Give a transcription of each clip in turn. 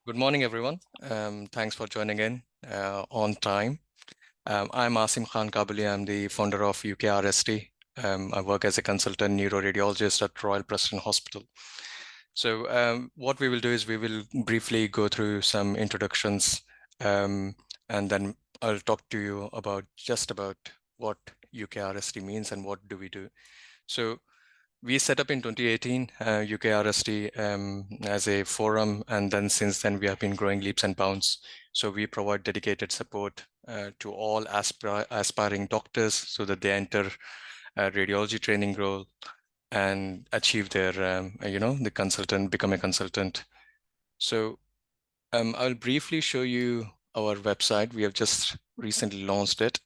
Good morning, everyone. Thanks for joining in on time. I'm Asim Khan Kabuli. I'm the founder of UKRST. I work as a consultant neuroradiologist at Royal Preston Hospital. So what we will do is we will briefly go through some introductions, and then I'll talk to you about what UKRST means and what do we do. So we set up in 2018 UKRST as a forum, and then since then we have been growing leaps and bounds. So we provide dedicated support to all aspiring doctors so that they enter radiology training role and achieve their, become a consultant. So I'll briefly show you our website. We have just recently launched it.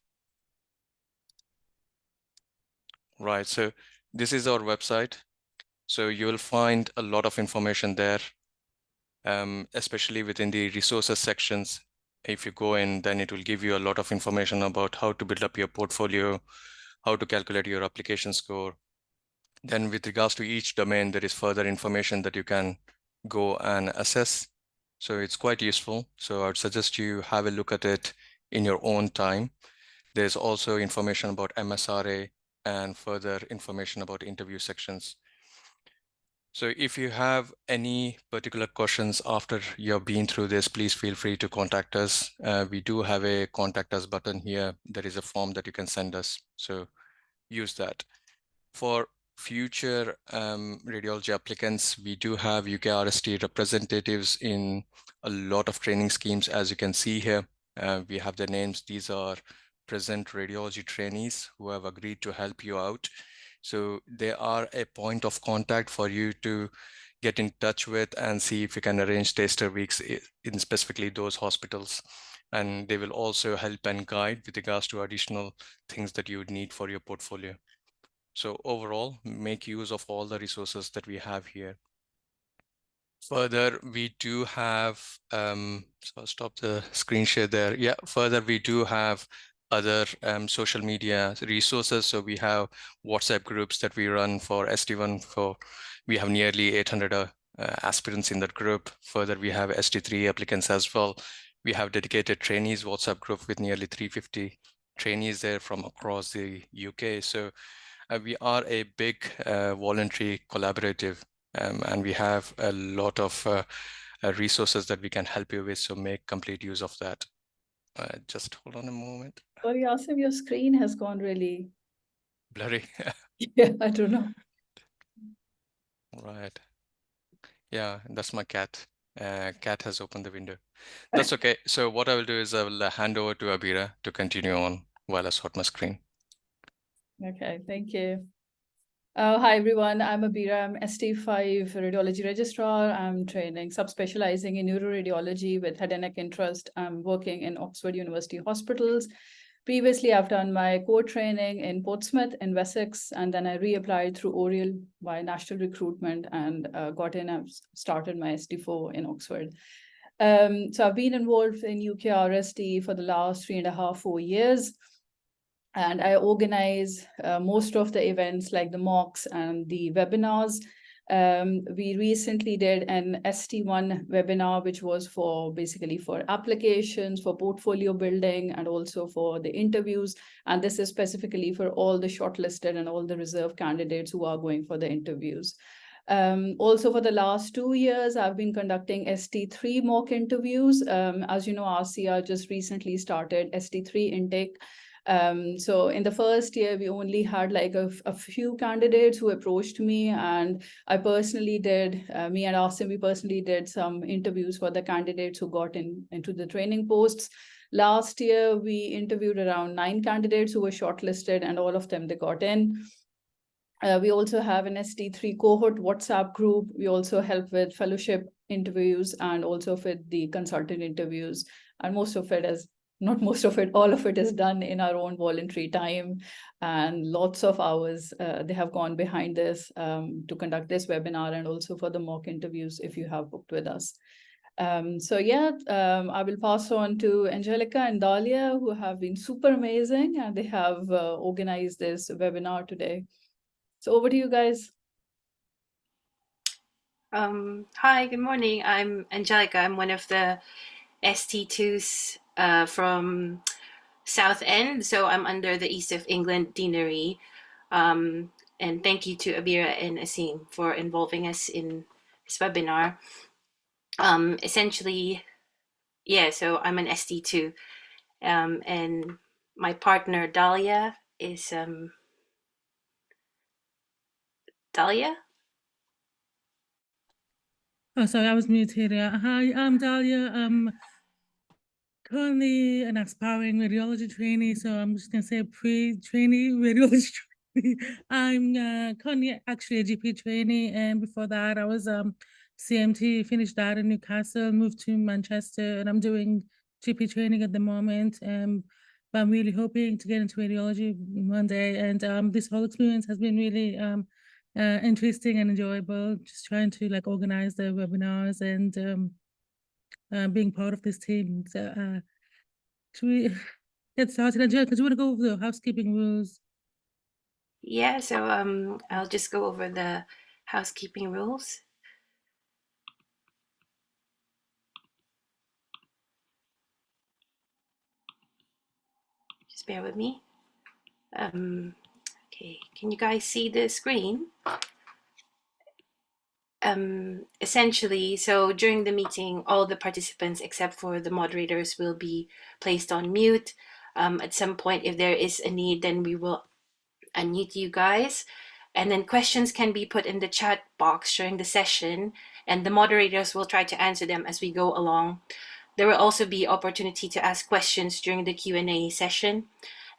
Right, so this is our website. So you will find a lot of information there, especially within the resources sections. If you go in, then it will give you a lot of information about how to build up your portfolio, how to calculate your application score. Then with regards to each domain, there is further information that you can go and assess. So it's quite useful. So I would suggest you have a look at it in your own time. There's also information about MSRA and further information about interview sections. So if you have any particular questions after you've been through this, please feel free to contact us. We do have a contact us button here. There is a form that you can send us. So use that. For future radiology applicants, we do have UKRST representatives in a lot of training schemes. As you can see here, we have their names. These are present radiology trainees who have agreed to help you out. So they are a point of contact for you to get in touch with and see if you can arrange taster weeks in specifically those hospitals. And they will also help and guide with regards to additional things that you would need for your portfolio. So overall, make use of all the resources that we have here. Further, we do have, so I'll stop the screen share there. Yeah, further, we do have other social media resources. So we have WhatsApp groups that we run for ST1 we have nearly 800 aspirants in that group. Further, we have ST3 applicants as well. We have dedicated trainees WhatsApp group with nearly 350 trainees there from across the UK. So we are a big voluntary collaborative, and we have a lot of resources that we can help you with, so make complete use of that. Just hold on a moment. Sorry, Asim, your screen has gone really Blurry. yeah, I don't know. Right. Yeah, that's my cat. Cat has opened the window. That's okay. So what I will do is I will hand over to Abira to continue on while I sort my screen. Okay, thank you. Hi, everyone. I'm Abira. I'm ST5 radiology registrar. I'm training, subspecializing in neuroradiology with head and neck interest. I'm working in Oxford University hospitals. Previously, I've done my core training in Portsmouth in Wessex, and then I reapplied through Oriel by national recruitment and got in. I've started my ST4 in Oxford. So I've been involved in UKRST for the last 3.5, 4 years. And I organize most of the events like the mocks and the webinars. We recently did an ST1 webinar, which was basically for applications, for portfolio building, and also for the interviews. And this is specifically for all the shortlisted and all the reserve candidates who are going for the interviews. Also, for the last 2 years, I've been conducting ST3 mock interviews. As you know, RCR just recently started ST3 intake. So in the first year, we only had like a few candidates who approached me, and I personally did, me and Asim, we personally did some interviews for the candidates who got into the training posts. Last year, we interviewed around 9 candidates who were shortlisted, and all of them, they got in. We also have an ST3 cohort WhatsApp group. We also help with fellowship interviews and also with the consultant interviews. And most of it is, not most of it, all of it is done in our own voluntary time. And lots of hours they have gone behind this to conduct this webinar, and also for the mock interviews if you have booked with us. So yeah, I will pass on to Angelica and Dahlia, who have been super amazing, and they have organized this webinar today. So over to you guys. Hi, good morning. I'm Angelica. I'm one of the ST2s from South End, so I'm under the East of England Deanery. And thank you to Abira and Asim for involving us in this webinar. Essentially, yeah, so I'm an ST2, and my partner Dahlia is Dahlia. Oh, sorry, I was muted. Hi, I'm Dahlia. I'm currently an aspiring radiology trainee, so I'm just going to say pre-trainee radiology trainee. I'm currently actually a GP trainee, and before that, I was CMT, finished that in Newcastle, moved to Manchester, and I'm doing GP training at the moment. But I'm really hoping to get into radiology one day, and this whole experience has been really interesting and enjoyable. Just trying to like organize the webinars and being part of this team. So should we get started? Angelica, do you want to go over the housekeeping rules? Yeah, so I'll just go over the housekeeping rules. Just bear with me. Okay, can you guys see the screen? Essentially, so during the meeting, all the participants except for the moderators will be placed on mute. At some point, if there is a need, then we will unmute you guys. And then questions can be put in the chat box during the session, and the moderators will try to answer them as we go along. There will also be opportunity to ask questions during the Q&A session.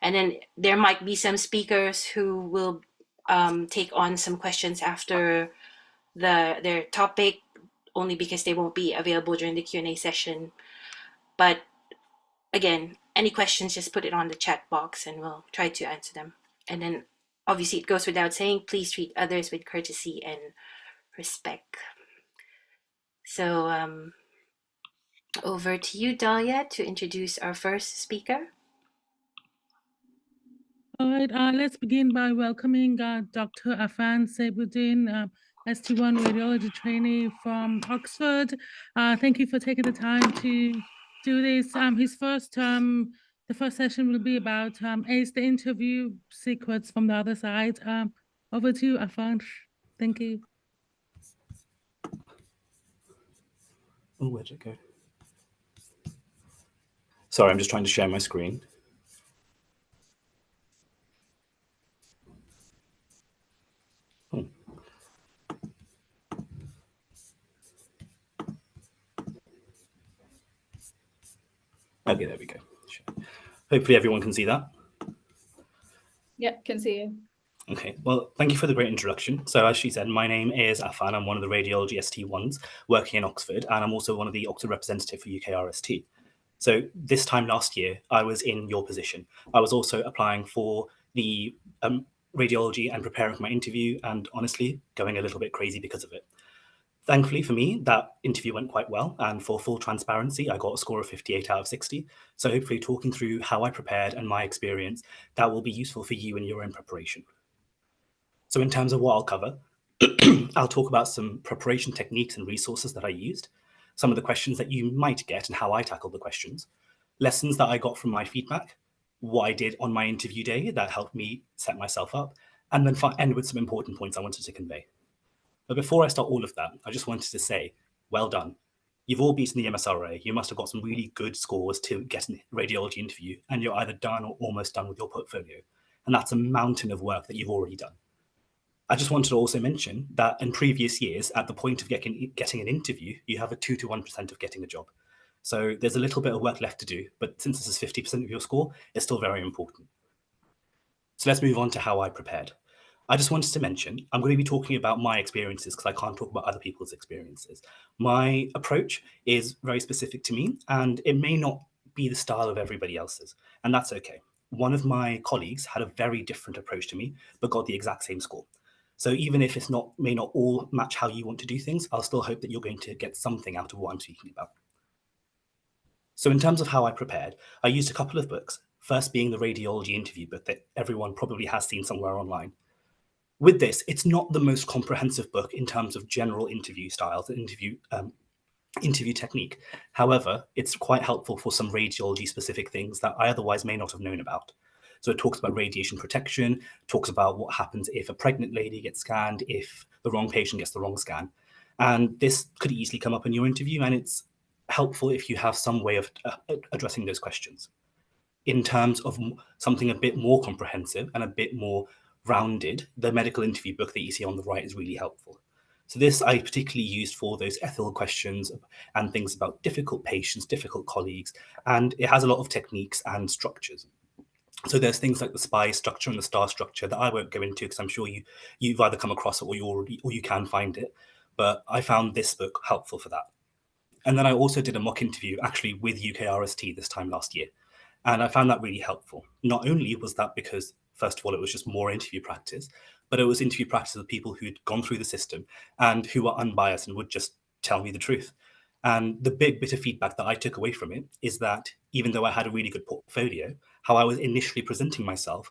And then there might be some speakers who will take on some questions after their topic, only because they won't be available during the Q&A session. But again, any questions, just put it on the chat box and we'll try to answer them. And then obviously it goes without saying, please treat others with courtesy and respect. So over to you, Dahlia, to introduce our first speaker. All right, let's begin by welcoming Dr. Afan Seibuddin, ST1 radiology trainee from Oxford. Thank you for taking the time to do this. The first session will be about ACE, the interview secrets from the other side. Over to you, Afan. Thank you. Oh, where'd it go? Sorry, I'm just trying to share my screen. Oh. Okay, there we go. Hopefully everyone can see that. Yeah, can see you. Okay, well, thank you for the great introduction. So as she said, my name is Afan. I'm one of the Radiology ST1s working in Oxford, and I'm also one of the Oxford representative for UKRST. So this time last year, I was in your position. I was also applying for the radiology and preparing for my interview, and honestly, going a little bit crazy because of it. Thankfully for me, that interview went quite well, and for full transparency, I got a score of 58 out of 60. So hopefully talking through how I prepared and my experience, that will be useful for you in your own preparation. So in terms of what I'll cover, I'll talk about some preparation techniques and resources that I used, some of the questions that you might get and how I tackled the questions, lessons that I got from my feedback, what I did on my interview day that helped me set myself up, and then end with some important points I wanted to convey. But before I start all of that, I just wanted to say, well done. You've all beaten the MSRA. You must have got some really good scores to get a radiology interview, and you're either done or almost done with your portfolio. And that's a mountain of work that you've already done. I just wanted to also mention that in previous years, at the point of getting an interview, you have a 2 to 1% of getting a job. So there's a little bit of work left to do, but since this is 50% of your score, it's still very important. So let's move on to how I prepared. I just wanted to mention, I'm going to be talking about my experiences because I can't talk about other people's experiences. My approach is very specific to me, and it may not be the style of everybody else's, and that's okay. One of my colleagues had a very different approach to me, but got the exact same score. So even if may not all match how you want to do things, I'll still hope that you're going to get something out of what I'm speaking about. So in terms of how I prepared, I used a couple of books, first being the radiology interview book that everyone probably has seen somewhere online. With this, it's not the most comprehensive book in terms of general interview styles and interview technique. However, it's quite helpful for some radiology specific things that I otherwise may not have known about. So it talks about radiation protection, talks about what happens if a pregnant lady gets scanned, if the wrong patient gets the wrong scan. And this could easily come up in your interview, and it's helpful if you have some way of addressing those questions. In terms of something a bit more comprehensive and a bit more rounded, the medical interview book that you see on the right is really helpful. So this I particularly used for those ethical questions and things about difficult patients, difficult colleagues, and it has a lot of techniques and structures. So there's things like the SPY structure and the STAR structure that I won't go into because I'm sure you've either come across it or you can find it. But I found this book helpful for that. And then I also did a mock interview actually with UKRST this time last year. And I found that really helpful. Not only was that because, first of all, it was just more interview practice, but it was interview practice with people who'd gone through the system and who were unbiased and would just tell me the truth. And the big bit of feedback that I took away from it is that even though I had a really good portfolio, how I was initially presenting myself,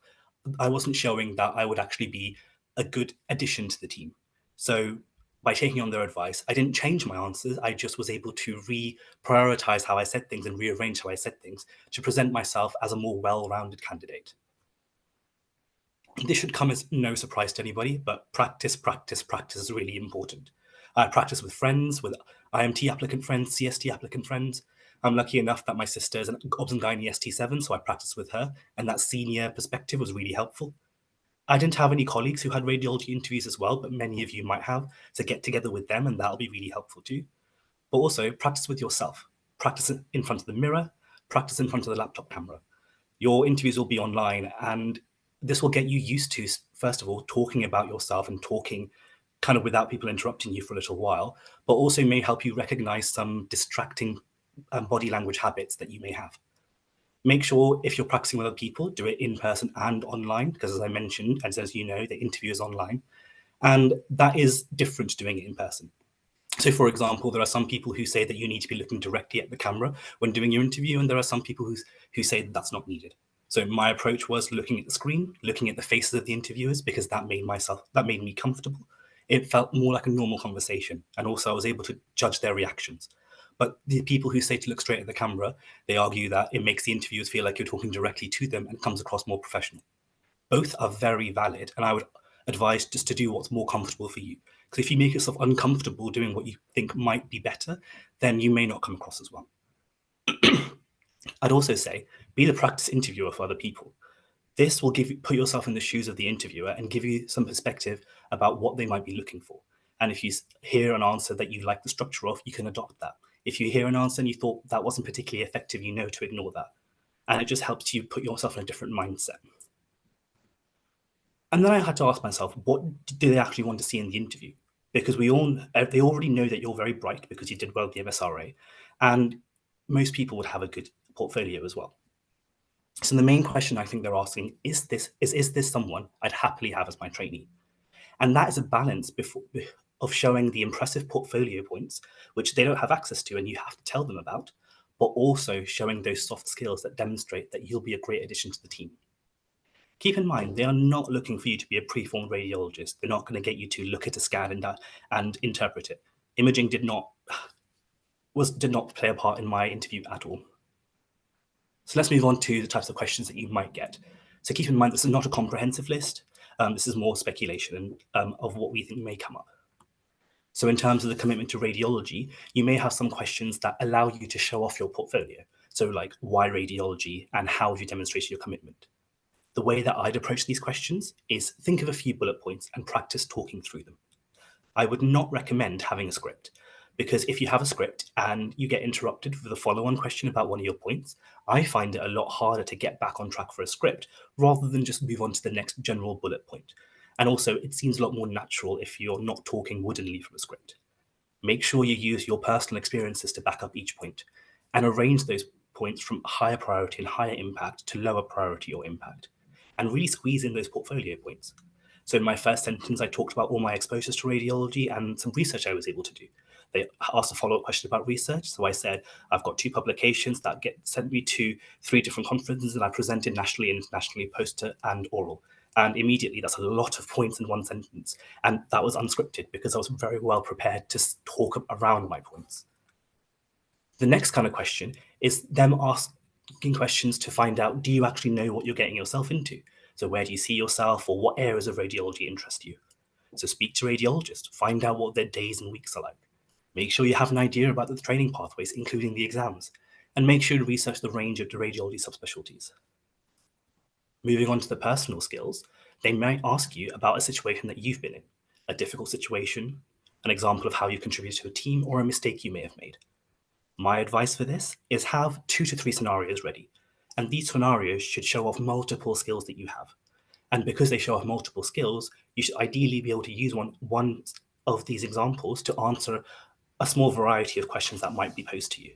I wasn't showing that I would actually be a good addition to the team. So by taking on their advice, I didn't change my answers. I just was able to reprioritize how I said things and rearrange how I said things to present myself as a more well-rounded candidate. This should come as no surprise to anybody, but practice is really important. I practice with friends, with IMT applicant friends, CST applicant friends. I'm lucky enough that my sister is an Obs and Gynae ST7, so I practiced with her, and that senior perspective was really helpful. I didn't have any colleagues who had radiology interviews as well, but many of you might have, so get together with them and that'll be really helpful too. But also practice with yourself. Practice in front of the mirror, practice in front of the laptop camera. Your interviews will be online, and this will get you used to, first of all, talking about yourself and talking kind of without people interrupting you for a little while, but also may help you recognize some distracting body language habits that you may have. Make sure if you're practicing with other people, do it in person and online, because as I mentioned, and as you know, the interview is online. And that is different to doing it in person. So for example, there are some people who say that you need to be looking directly at the camera when doing your interview, and there are some people who say that that's not needed. So my approach was looking at the screen, looking at the faces of the interviewers, because that made me comfortable. It felt more like a normal conversation. And also I was able to judge their reactions. But the people who say to look straight at the camera, they argue that it makes the interviewers feel like you're talking directly to them and comes across more professional. Both are very valid, and I would advise just to do what's more comfortable for you. Because if you make yourself uncomfortable doing what you think might be better, then you may not come across as well. I'd also say, be the practice interviewer for other people. This will put yourself in the shoes of the interviewer and give you some perspective about what they might be looking for. And if you hear an answer that you like the structure of, you can adopt that. If you hear an answer and you thought that wasn't particularly effective, you know to ignore that. And it just helps you put yourself in a different mindset. And then I had to ask myself, what do they actually want to see in the interview? Because they already know that you're very bright because you did well at the MSRA, and most people would have a good portfolio as well. So the main question I think they're asking is this someone I'd happily have as my trainee? And that is a balance of showing the impressive portfolio points, which they don't have access to and you have to tell them about, but also showing those soft skills that demonstrate that you'll be a great addition to the team. Keep in mind, they are not looking for you to be a preformed radiologist. They're not going to get you to look at a scan and interpret it. Imaging did not play a part in my interview at all. So let's move on to the types of questions that you might get. So keep in mind, this is not a comprehensive list. This is more speculation of what we think may come up. So in terms of the commitment to radiology, you may have some questions that allow you to show off your portfolio. So like, why radiology and how have you demonstrated your commitment? The way that I'd approach these questions is think of a few bullet points and practice talking through them. I would not recommend having a script, because if you have a script and you get interrupted with a follow-on question about one of your points, I find it a lot harder to get back on track for a script rather than just move on to the next general bullet point. And also, it seems a lot more natural if you're not talking woodenly from a script. Make sure you use your personal experiences to back up each point and arrange those points from higher priority and higher impact to lower priority or impact, and really squeeze in those portfolio points. So in my first sentence, I talked about all my exposures to radiology and some research I was able to do. They asked a follow-up question about research. So I said, I've got 2 publications that sent me to 3 different conferences that I presented nationally and internationally, poster and oral. And immediately, that's a lot of points in one sentence. And that was unscripted because I was very well prepared to talk around my points. The next kind of question is them asking questions to find out, do you actually know what you're getting yourself into? So where do you see yourself, or what areas of radiology interest you? So speak to radiologists, find out what their days and weeks are like. Make sure you have an idea about the training pathways, including the exams, and make sure to research the range of the radiology subspecialties. Moving on to the personal skills, they might ask you about a situation that you've been in, a difficult situation, an example of how you contributed to a team, or a mistake you may have made. My advice for this is have 2 to 3 scenarios ready, and these scenarios should show off multiple skills that you have. And because they show off multiple skills, you should ideally be able to use one of these examples to answer a small variety of questions that might be posed to you.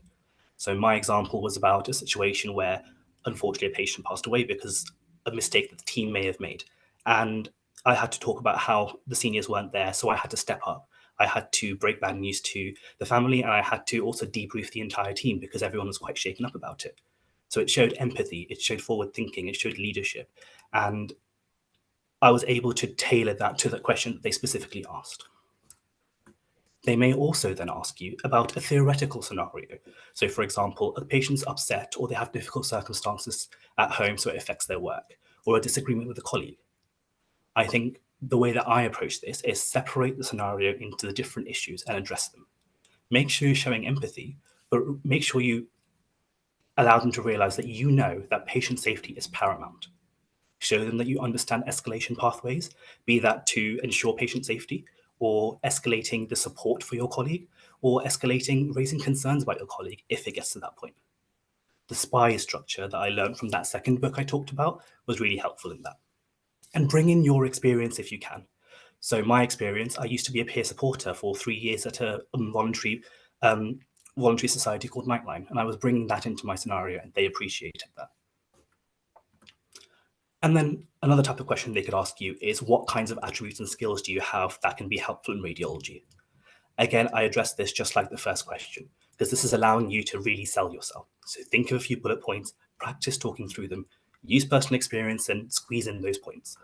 So my example was about a situation where, unfortunately, a patient passed away because of a mistake that the team may have made. And I had to talk about how the seniors weren't there, so I had to step up. I had to break bad news to the family, and I had to also debrief the entire team because everyone was quite shaken up about it. So it showed empathy, it showed forward thinking, it showed leadership. And I was able to tailor that to the question that they specifically asked. They may also then ask you about a theoretical scenario. So, for example, a patient's upset or they have difficult circumstances at home, so it affects their work, or a disagreement with a colleague. I think the way that I approach this is separate the scenario into the different issues and address them. Make sure you're showing empathy, but make sure you allow them to realize that you know that patient safety is paramount. Show them that you understand escalation pathways, be that to ensure patient safety, or escalating the support for your colleague, or raising concerns about your colleague if it gets to that point. The SPY structure that I learned from that second book I talked about was really helpful in that. And bring in your experience if you can. So my experience, I used to be a peer supporter for 3 years at a voluntary society called Nightline, and I was bringing that into my scenario, and they appreciated that. And then another type of question they could ask you is, what kinds of attributes and skills do you have that can be helpful in radiology? Again, I address this just like the first question, because this is allowing you to really sell yourself. So think of a few bullet points, practice talking through them, use personal experience, and squeeze in those points.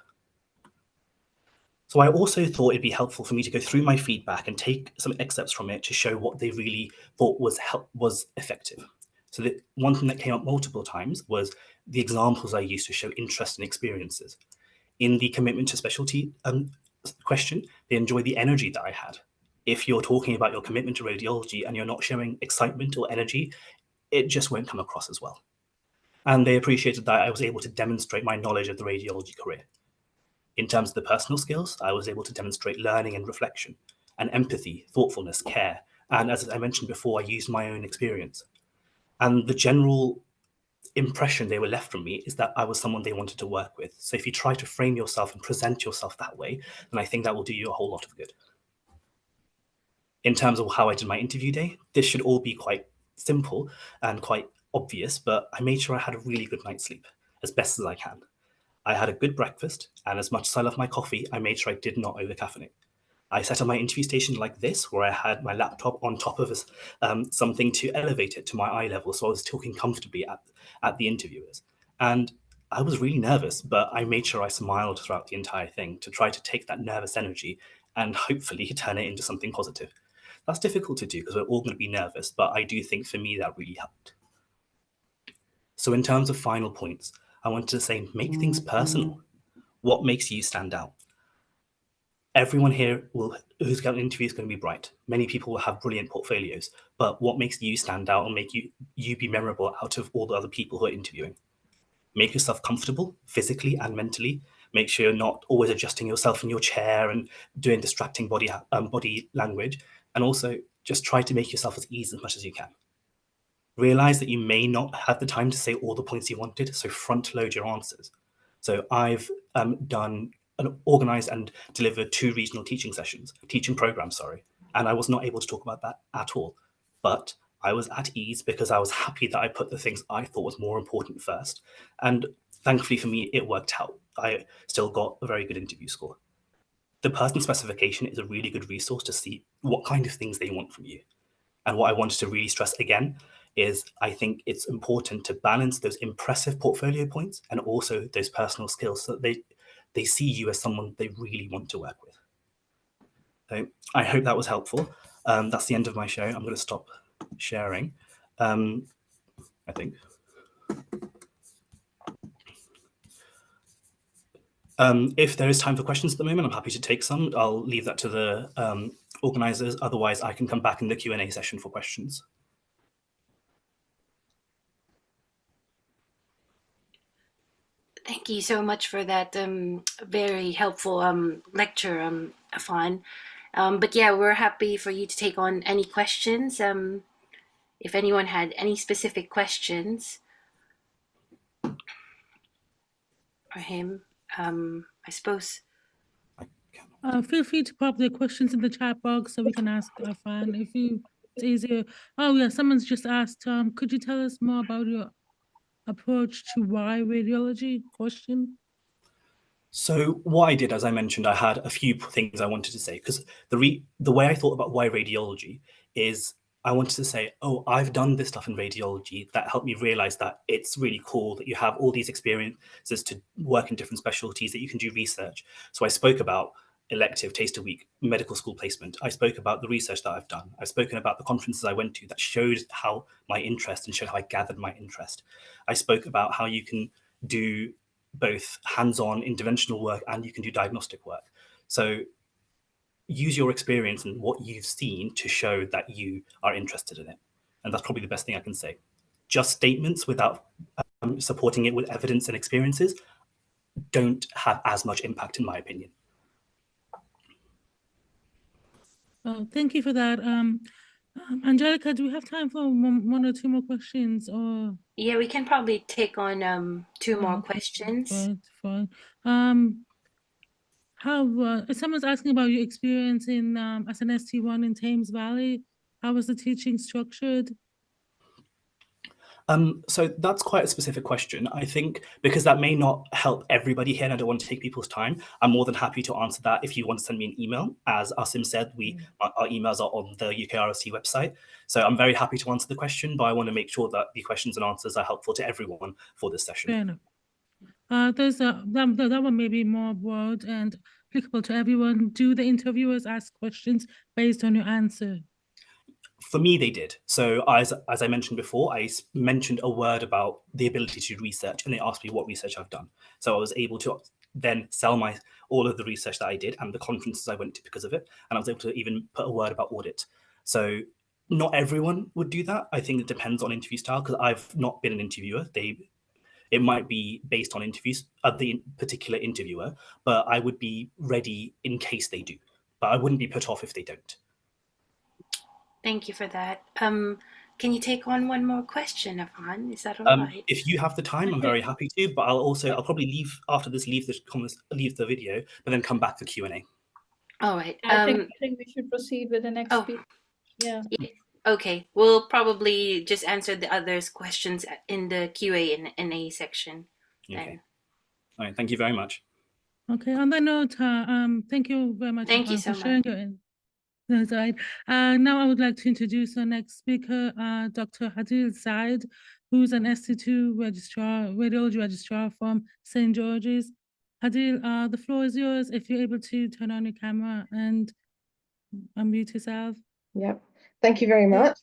So I also thought it'd be helpful for me to go through my feedback and take some excerpts from it to show what they really thought was effective. So the one thing that came up multiple times was the examples I used to show interest and experiences. In the commitment to specialty question, they enjoyed the energy that I had. If you're talking about your commitment to radiology and you're not showing excitement or energy, it just won't come across as well. And they appreciated that I was able to demonstrate my knowledge of the radiology career. In terms of the personal skills, I was able to demonstrate learning and reflection, and empathy, thoughtfulness, care. And as I mentioned before, I used my own experience. And the general impression they were left from me is that I was someone they wanted to work with. So if you try to frame yourself and present yourself that way, then I think that will do you a whole lot of good. In terms of how I did my interview day, this should all be quite simple and quite obvious, but I made sure I had a really good night's sleep, as best as I can. I had a good breakfast, and as much as I love my coffee, I made sure I did not over-caffeinate. I set up my interview station like this, where I had my laptop on top of something to elevate it to my eye level, so I was talking comfortably at the interviewers. And I was really nervous, but I made sure I smiled throughout the entire thing to try to take that nervous energy and hopefully turn it into something positive. That's difficult to do because we're all going to be nervous, but I do think for me that really helped. So in terms of final points, I wanted to say, make things personal. What makes you stand out? Everyone here who's got an interview is going to be bright. Many people will have brilliant portfolios, but what makes you stand out and make you be memorable out of all the other people who are interviewing? Make yourself comfortable physically and mentally. Make sure you're not always adjusting yourself in your chair and doing distracting body language. And also just try to make yourself as easy as much as you can. Realize that you may not have the time to say all the points you wanted, so front load your answers. So I've organized and delivered 2 regional teaching programs, and I was not able to talk about that at all. But I was at ease because I was happy that I put the things I thought was more important first. And thankfully for me, it worked out. I still got a very good interview score. The person specification is a really good resource to see what kind of things they want from you. And what I wanted to really stress again is I think it's important to balance those impressive portfolio points and also those personal skills so that they see you as someone they really want to work with. So I hope that was helpful. That's the end of my show. I'm going to stop sharing, I think. If there is time for questions at the moment, I'm happy to take some. I'll leave that to the organisers. Otherwise, I can come back in the Q&A session for questions. Thank you so much for that very helpful lecture, Afan. But yeah, we're happy for you to take on any questions. If anyone had any specific questions for him, I suppose. Feel free to pop the questions in the chat box so we can ask Afan if it's easier. Oh yeah, someone's just asked, could you tell us more about your approach to why radiology question? So what I did, as I mentioned, I had a few things I wanted to say, because the way I thought about why radiology is I wanted to say, oh, I've done this stuff in radiology that helped me realize that it's really cool that you have all these experiences to work in different specialties, that you can do research. So I spoke about elective taster week, medical school placement. I spoke about the research that I've done. I've spoken about the conferences I went to that showed how my interest and showed how I gathered my interest. I spoke about how you can do both hands-on interventional work and you can do diagnostic work. So use your experience and what you've seen to show that you are interested in it. And that's probably the best thing I can say. Just statements without supporting it with evidence and experiences don't have as much impact, in my opinion. Oh, thank you for that. Angelica, do we have time for one or two more questions? Or Yeah, we can probably take on two more okay, questions. fine. Someone's asking about your experience in as an ST1 in Thames Valley. How was the teaching structured? So that's quite a specific question. I think because that may not help everybody here and I don't want to take people's time, I'm more than happy to answer that if you want to send me an email. As Asim said, our emails are on the UKRST website. So I'm very happy to answer the question, but I want to make sure that the questions and answers are helpful to everyone for this session. Fair enough. That one may be more broad and applicable to everyone. Do the interviewers ask questions based on your answer? For me, they did. So as I mentioned before, I mentioned a word about the ability to do research, and they asked me what research I've done. So I was able to then sell all of the research that I did and the conferences I went to because of it. And I was able to even put a word about audit. So not everyone would do that. I think it depends on interview style, because I've not been an interviewer. It might be based on interviews of the particular interviewer, but I would be ready in case they do. But I wouldn't be put off if they don't. Thank you for that. Can you take on one more question, Afan? Is that all right? If you have the time, I'm very happy to, but I'll probably leave after this, leave the video, but then come back for Q&A. All right. I think we should proceed with the next speaker. Yeah. Okay, we'll probably just answer the others' questions in the Q&A section. Okay. All right. Thank you very much. Okay. On that note, thank you very much. Thank you so much. That's right. Now I would like to introduce our next speaker, Dr. Hadil Said, who's an ST2 registrar, radiology registrar from St. George's. Hadil, the floor is yours if you're able to turn on your camera and unmute yourself. Yep. Thank you very much.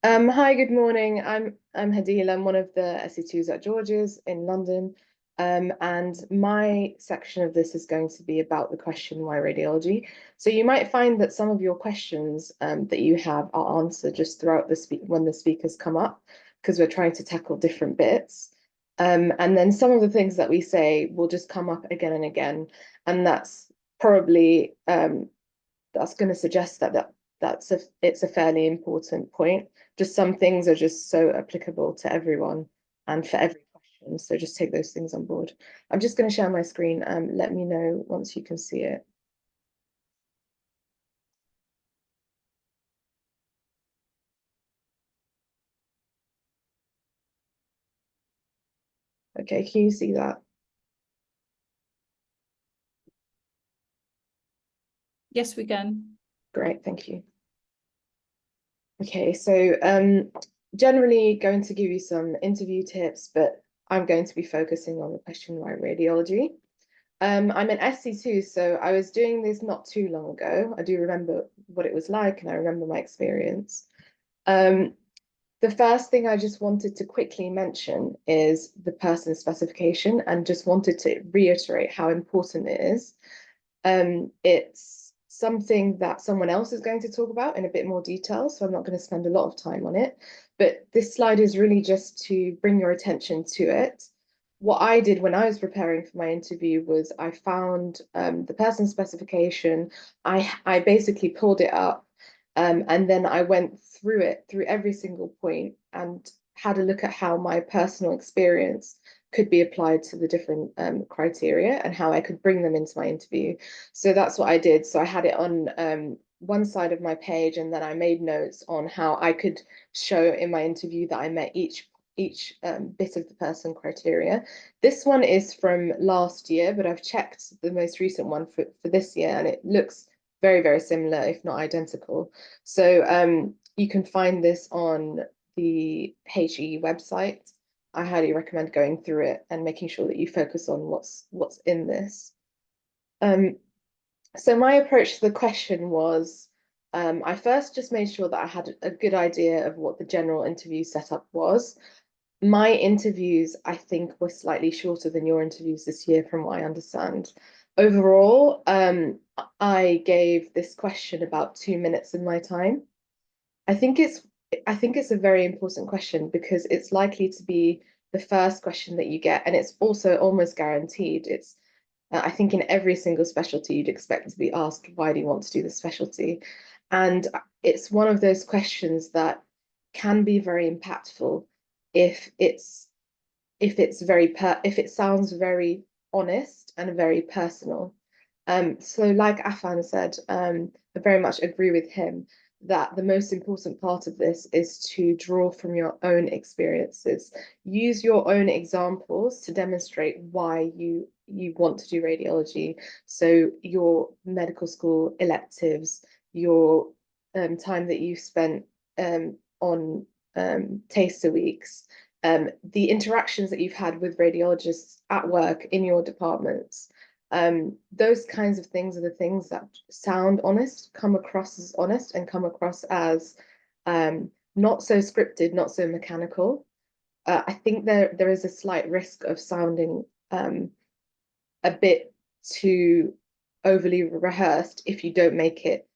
Hi, good morning. I'm Hadil. I'm one of the SE2s at George's in London. And my section of this is going to be about the question, why radiology? So you might find that some of your questions that you have are answered just throughout when the speakers come up, because we're trying to tackle different bits. And then some of the things that we say will just come up again and again. And that's probably, that's going to suggest that it's a fairly important point. Just some things are just so applicable to everyone and for every question. So just take those things on board. I'm just going to share my screen. Let me know once you can see it. Okay, can you see that? Yes, we can. Great, thank you. Okay, so generally going to give you some interview tips, but I'm going to be focusing on the question, why radiology? I'm an SC2, so I was doing this not too long ago. I do remember what it was like, and I remember my experience. The first thing I just wanted to quickly mention is the person specification, and just wanted to reiterate how important it is. It's something that someone else is going to talk about in a bit more detail, so I'm not going to spend a lot of time on it. But this slide is really just to bring your attention to it. What I did when I was preparing for my interview was I found the person specification. I basically pulled it up, and then I went through every single point and had a look at how my personal experience could be applied to the different criteria and how I could bring them into my interview. So that's what I did. So I had it on one side of my page, and then I made notes on how I could show in my interview that I met each bit of the person criteria. This one is from last year, but I've checked the most recent one for this year, and it looks very, very similar, if not identical. So you can find this on the HE website. I highly recommend going through it and making sure that you focus on what's in this. So my approach to the question was, I first just made sure that I had a good idea of what the general interview setup was. My interviews, I think, were slightly shorter than your interviews this year, from what I understand. Overall, I gave this question about 2 minutes of my time. I think it's a very important question because it's likely to be the first question that you get, and it's also almost guaranteed. It's I think in every single specialty you'd expect to be asked, why do you want to do the specialty? And it's one of those questions that can be very impactful if it sounds very honest and very personal. So like Afan said, I very much agree with him that the most important part of this is to draw from your own experiences. Use your own examples to demonstrate why you want to do radiology. So your medical school electives, your time that you spent on taster weeks, the interactions that you've had with radiologists at work in your departments. Those kinds of things are the things that sound honest, come across as honest, and come across as not so scripted, not so mechanical. I think there is a slight risk of sounding a bit too overly rehearsed if you don't make it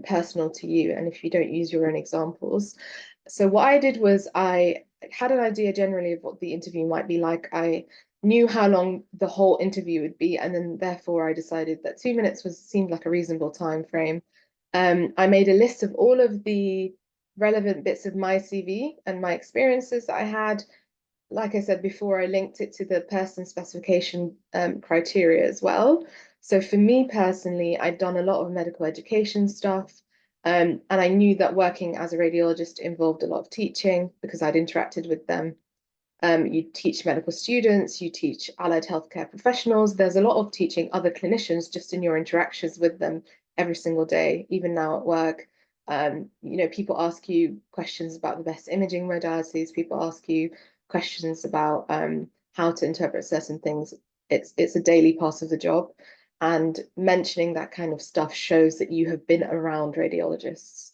personal to you and if you don't use your own examples. So what I did was I had an idea generally of what the interview might be like. I knew how long the whole interview would be, and then therefore I decided that 2 minutes seemed like a reasonable time frame. I made a list of all of the relevant bits of my CV and my experiences that I had. Like I said before, I linked it to the person specification criteria as well. So for me personally, I'd done a lot of medical education stuff. And I knew that working as a radiologist involved a lot of teaching because I'd interacted with them. You teach medical students, you teach allied healthcare professionals. There's a lot of teaching other clinicians just in your interactions with them every single day, even now at work. People ask you questions about the best imaging modalities. People ask you questions about how to interpret certain things. It's a daily part of the job. And mentioning that kind of stuff shows that you have been around radiologists.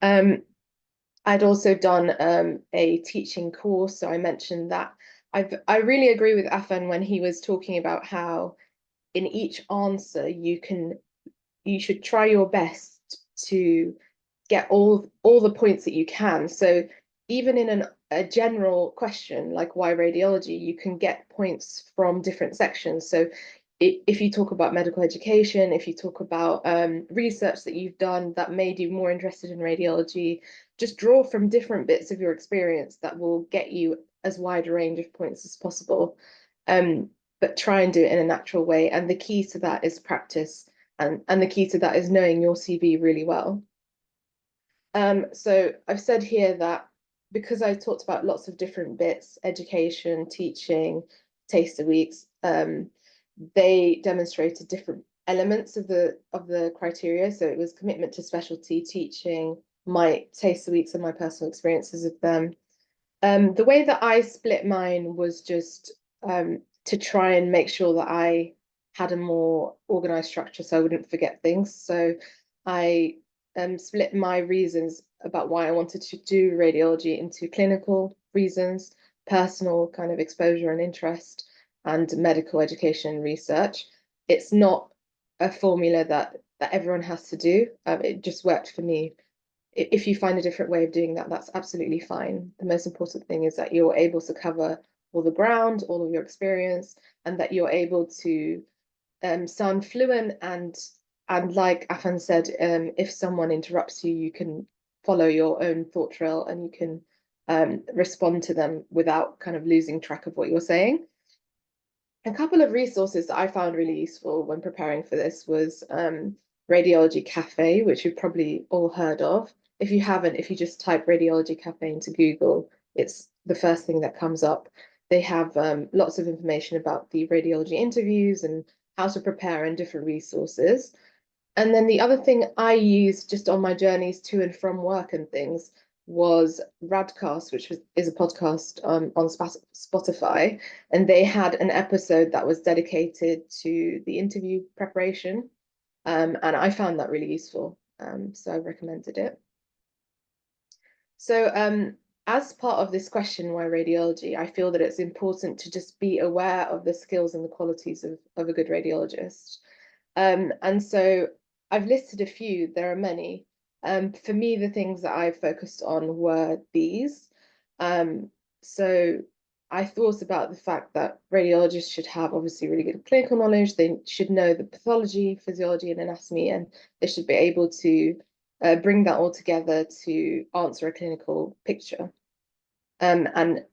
I'd also done a teaching course, so I mentioned that. I really agree with Afan when he was talking about how in each answer you should try your best to get all the points that you can. So even in a general question like why radiology, you can get points from different sections. So if you talk about medical education, if you talk about research that you've done that made you more interested in radiology, just draw from different bits of your experience that will get you as wide a range of points as possible. But try and do it in a natural way. And the key to that is practice. And the key to that is knowing your CV really well. So I've said here that because I talked about lots of different bits, education, teaching, taster weeks, they demonstrated different elements of the criteria. So it was commitment to specialty, teaching, my taster weeks and my personal experiences of them. The way that I split mine was just to try and make sure that I had a more organized structure so I wouldn't forget things. So I split my reasons about why I wanted to do radiology into clinical reasons, personal kind of exposure and interest, and medical education and research. It's not a formula that everyone has to do. It just worked for me. If you find a different way of doing that, that's absolutely fine. The most important thing is that you're able to cover all the ground, all of your experience, and that you're able to sound fluent and like Afan said, if someone interrupts you, you can follow your own thought trail and you can respond to them without kind of losing track of what you're saying. A couple of resources that I found really useful when preparing for this was Radiology Cafe, which you've probably all heard of. If you haven't, if you just type Radiology Cafe into Google, it's the first thing that comes up. They have lots of information about the radiology interviews and how to prepare and different resources. And then the other thing I used just on my journeys to and from work and things was Radcast, which is a podcast on Spotify, and they had an episode that was dedicated to the interview preparation, and I found that really useful, so I recommended it. So as part of this question, why radiology, I feel that it's important to just be aware of the skills and the qualities of a good radiologist. And so I've listed a few, there are many. For me, the things that I focused on were these. So I thought about the fact that radiologists should have obviously really good clinical knowledge. They should know the pathology, physiology, and anatomy, and they should be able to bring that all together to answer a clinical picture and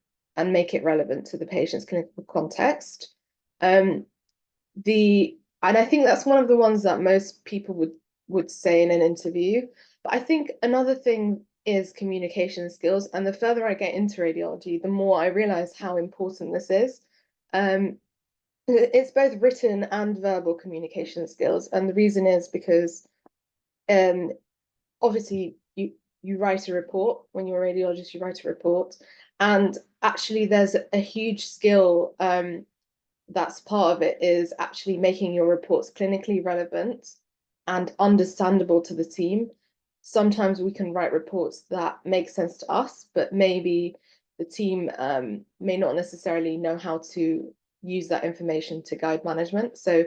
make it relevant to the patient's clinical context. And I think that's one of the ones that most people would say in an interview. But I think another thing is communication skills. And the further I get into radiology, the more I realize how important this is. It's both written and verbal communication skills. And the reason is because obviously you write a report. When you're a radiologist, you write a report. And actually there's a huge skill that's part of it, is actually making your reports clinically relevant and understandable to the team. Sometimes we can write reports that make sense to us, but maybe the team may not necessarily know how to use that information to guide management. So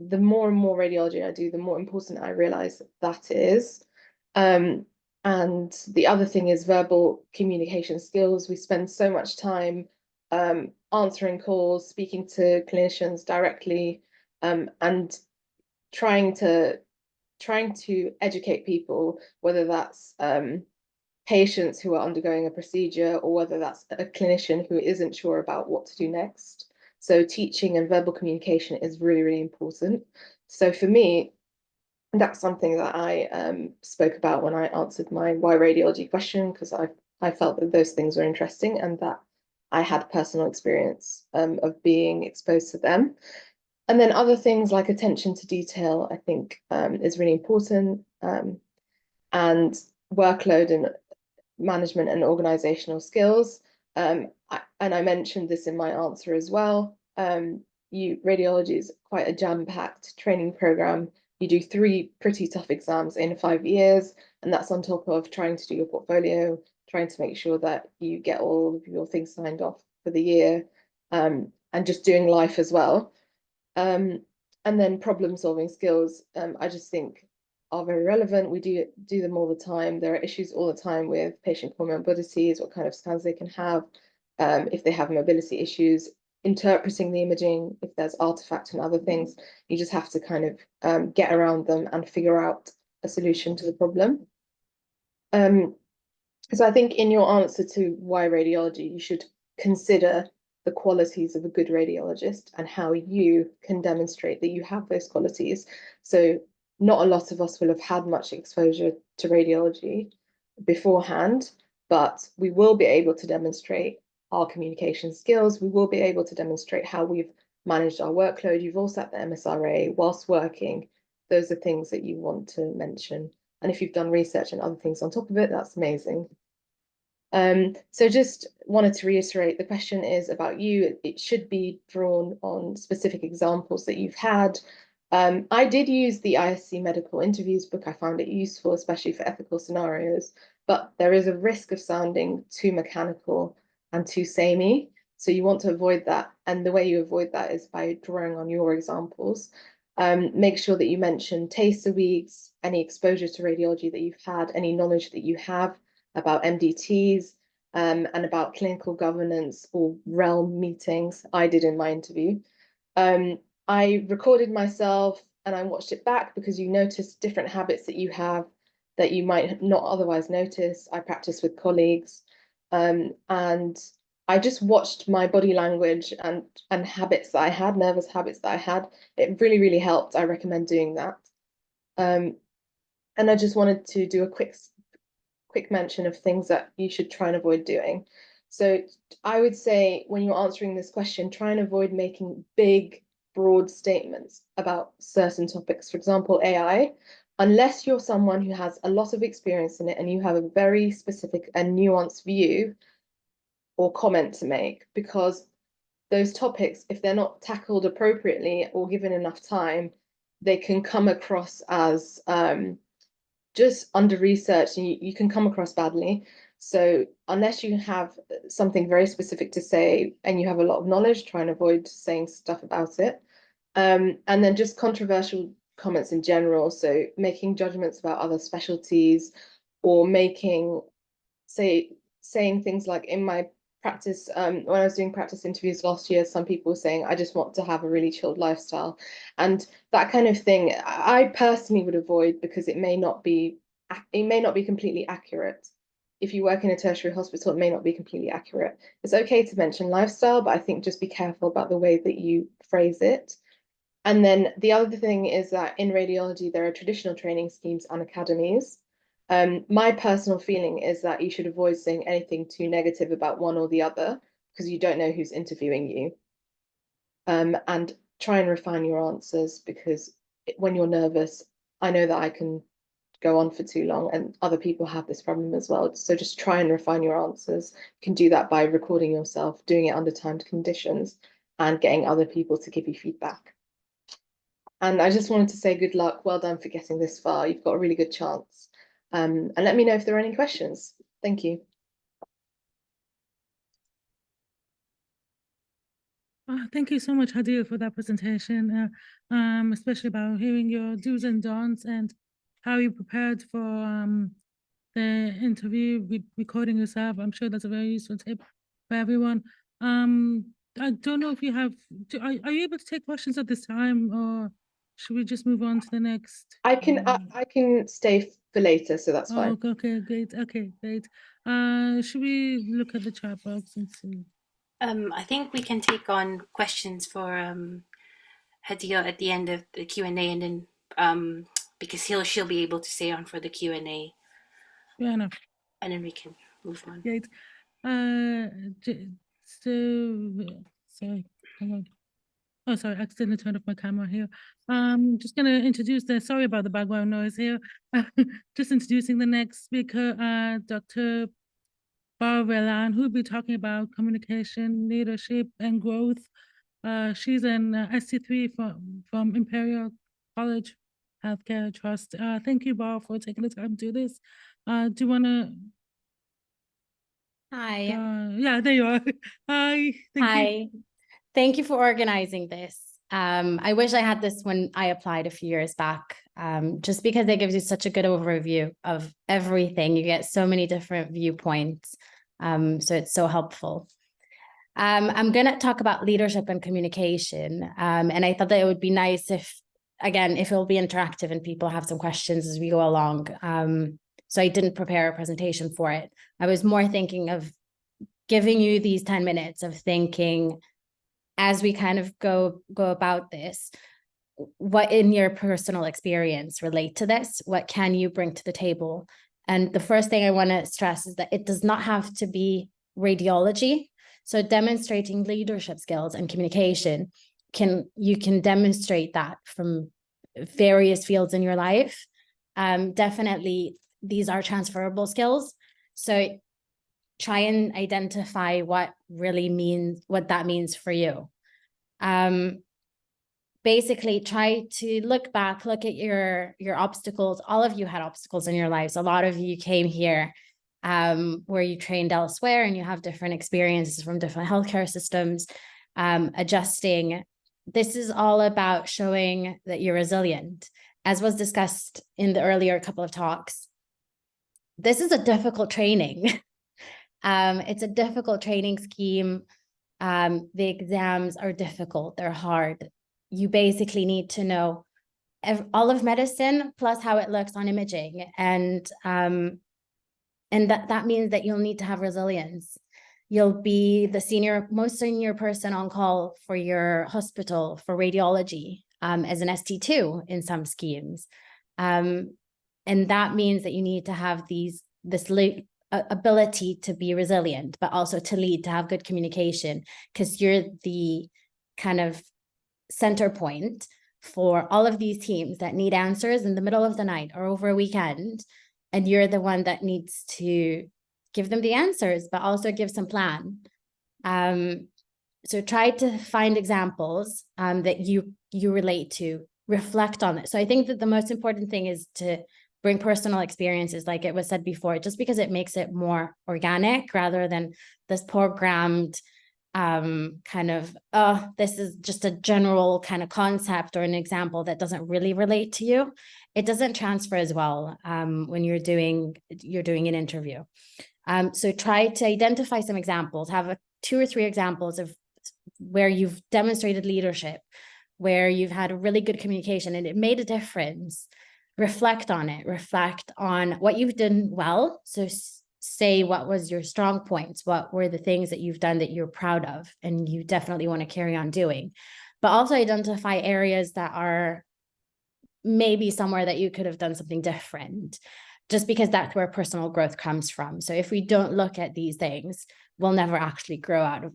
the more and more radiology I do, the more important I realize that is. And the other thing is verbal communication skills. We spend so much time answering calls, speaking to clinicians directly, and trying to educate people, whether that's patients who are undergoing a procedure or whether that's a clinician who isn't sure about what to do next. So teaching and verbal communication is really, really important. So for me, that's something that I spoke about when I answered my why radiology question, because I felt that those things were interesting and that I had personal experience of being exposed to them. And then other things like attention to detail, I think is really important, and workload and management and organizational skills. And I mentioned this in my answer as well. Radiology is quite a jam-packed training program. You do 3 pretty tough exams in 5 years, and that's on top of trying to do your portfolio, trying to make sure that you get all of your things signed off for the year, and just doing life as well. And then problem-solving skills, I just think are very relevant. We do them all the time. There are issues all the time with patient comorbidities, what kind of scans they can have, if they have mobility issues, interpreting the imaging, if there's artifact and other things. You just have to kind of get around them and figure out a solution to the problem. So I think in your answer to why radiology, you should consider the qualities of a good radiologist and how you can demonstrate that you have those qualities. So not a lot of us will have had much exposure to radiology beforehand, but we will be able to demonstrate our communication skills. We will be able to demonstrate how we've managed our workload. You've all sat the MSRA whilst working. Those are things that you want to mention. And if you've done research and other things on top of it, that's amazing. So just wanted to reiterate, the question is about you. It should be drawn on specific examples that you've had. I did use the ISC medical interviews book. I found it useful, especially for ethical scenarios, but there is a risk of sounding too mechanical and too samey. So you want to avoid that. And the way you avoid that is by drawing on your examples. Make sure that you mention taster weeks, any exposure to radiology that you've had, any knowledge that you have about MDTs, and about clinical governance or realm meetings. I did in my interview. I recorded myself and I watched it back because you notice different habits that you have that you might not otherwise notice. I practiced with colleagues, and I just watched my body language and habits that I had, nervous habits that I had. It really, really helped. I recommend doing that. And I just wanted to do a quick mention of things that you should try and avoid doing. So I would say when you're answering this question, try and avoid making big, broad statements about certain topics. For example, AI, unless you're someone who has a lot of experience in it and you have a very specific and nuanced view or comment to make, because those topics, if they're not tackled appropriately or given enough time, they can come across as just under researched, and you can come across badly. So unless you have something very specific to say and you have a lot of knowledge, try and avoid saying stuff about it. And then just controversial comments in general. So making judgments about other specialties, or saying things like, in my practice, when I was doing practice interviews last year, some people were saying, I just want to have a really chilled lifestyle. And that kind of thing, I personally would avoid, because it may not be completely accurate. If you work in a tertiary hospital, it may not be completely accurate. It's okay to mention lifestyle, but I think just be careful about the way that you phrase it. And then the other thing is that in radiology, there are traditional training schemes and academies. My personal feeling is that you should avoid saying anything too negative about one or the other, because you don't know who's interviewing you. And try and refine your answers, because when you're nervous, I know that I can go on for too long, and other people have this problem as well. So just try and refine your answers. You can do that by recording yourself, doing it under timed conditions, and getting other people to give you feedback. And I just wanted to say good luck. Well done for getting this far. You've got a really good chance. And let me know if there are any questions. Thank you. Thank you so much, Hadil, for that presentation, especially about hearing your do's and don'ts and how you prepared for the interview, recording yourself. I'm sure that's a very useful tip for everyone. I don't know if you have, are you able to take questions at this time, or should we just move on to the next? I can stay for later, so that's fine. Okay, great. Okay, great. Should we look at the chat box and see? I think we can take on questions for Hadil at the end of the Q&A, and then because she'll be able to stay on for the Q&A. Fair enough. And then we can move on. Great. So sorry, hang on. Oh, sorry, I accidentally turned off my camera here. Just gonna introduce sorry about the background noise here. Just introducing the next speaker, Dr. Barvelan, who'll be talking about communication, leadership, and growth. She's an ST3 from Imperial College Healthcare Trust. Thank you, Bar, for taking the time to do this. Do you want to? Hi. Yeah, there you are. Hi. Hi. Thank you for organizing this. I wish I had this when I applied a few years back, just because it gives you such a good overview of everything. You get so many different viewpoints. So it's so helpful. I'm going to talk about leadership and communication. And I thought that it would be nice if it'll be interactive and people have some questions as we go along. So I didn't prepare a presentation for it. I was more thinking of giving you these 10 minutes of thinking as we kind of go about this. What in your personal experience relate to this? What can you bring to the table? And the first thing I want to stress is that it does not have to be radiology. So demonstrating leadership skills and communication, you can demonstrate that from various fields in your life. Definitely, these are transferable skills. So try and identify what that means for you. Basically try to look back, look at your obstacles. All of you had obstacles in your lives. A lot of you came here where you trained elsewhere and you have different experiences from different healthcare systems, adjusting. This is all about showing that you're resilient. As was discussed in the earlier couple of talks, this is a difficult training. It's a difficult training scheme. The exams are difficult, they're hard. You basically need to know all of medicine plus how it looks on imaging. And that means that you'll need to have resilience. You'll be the most senior person on call for your hospital for radiology as an ST2 in some schemes. And that means that you need to have this ability to be resilient, but also to lead, to have good communication, because you're the kind of center point for all of these teams that need answers in the middle of the night or over a weekend. And you're the one that needs to give them the answers, but also give some plan. So try to find examples that you relate to, reflect on it. So I think that the most important thing is to bring personal experiences, like it was said before, just because it makes it more organic rather than this programmed kind of, this is just a general kind of concept or an example that doesn't really relate to you. It doesn't transfer as well when you're doing an interview. So try to identify some examples, have 2 or 3 examples of where you've demonstrated leadership, where you've had a really good communication and it made a difference. Reflect on it, reflect on what you've done well. So say what was your strong points, what were the things that you've done that you're proud of and you definitely want to carry on doing, but also identify areas that are maybe somewhere that you could have done something different, just because that's where personal growth comes from. So if we don't look at these things, we'll never actually grow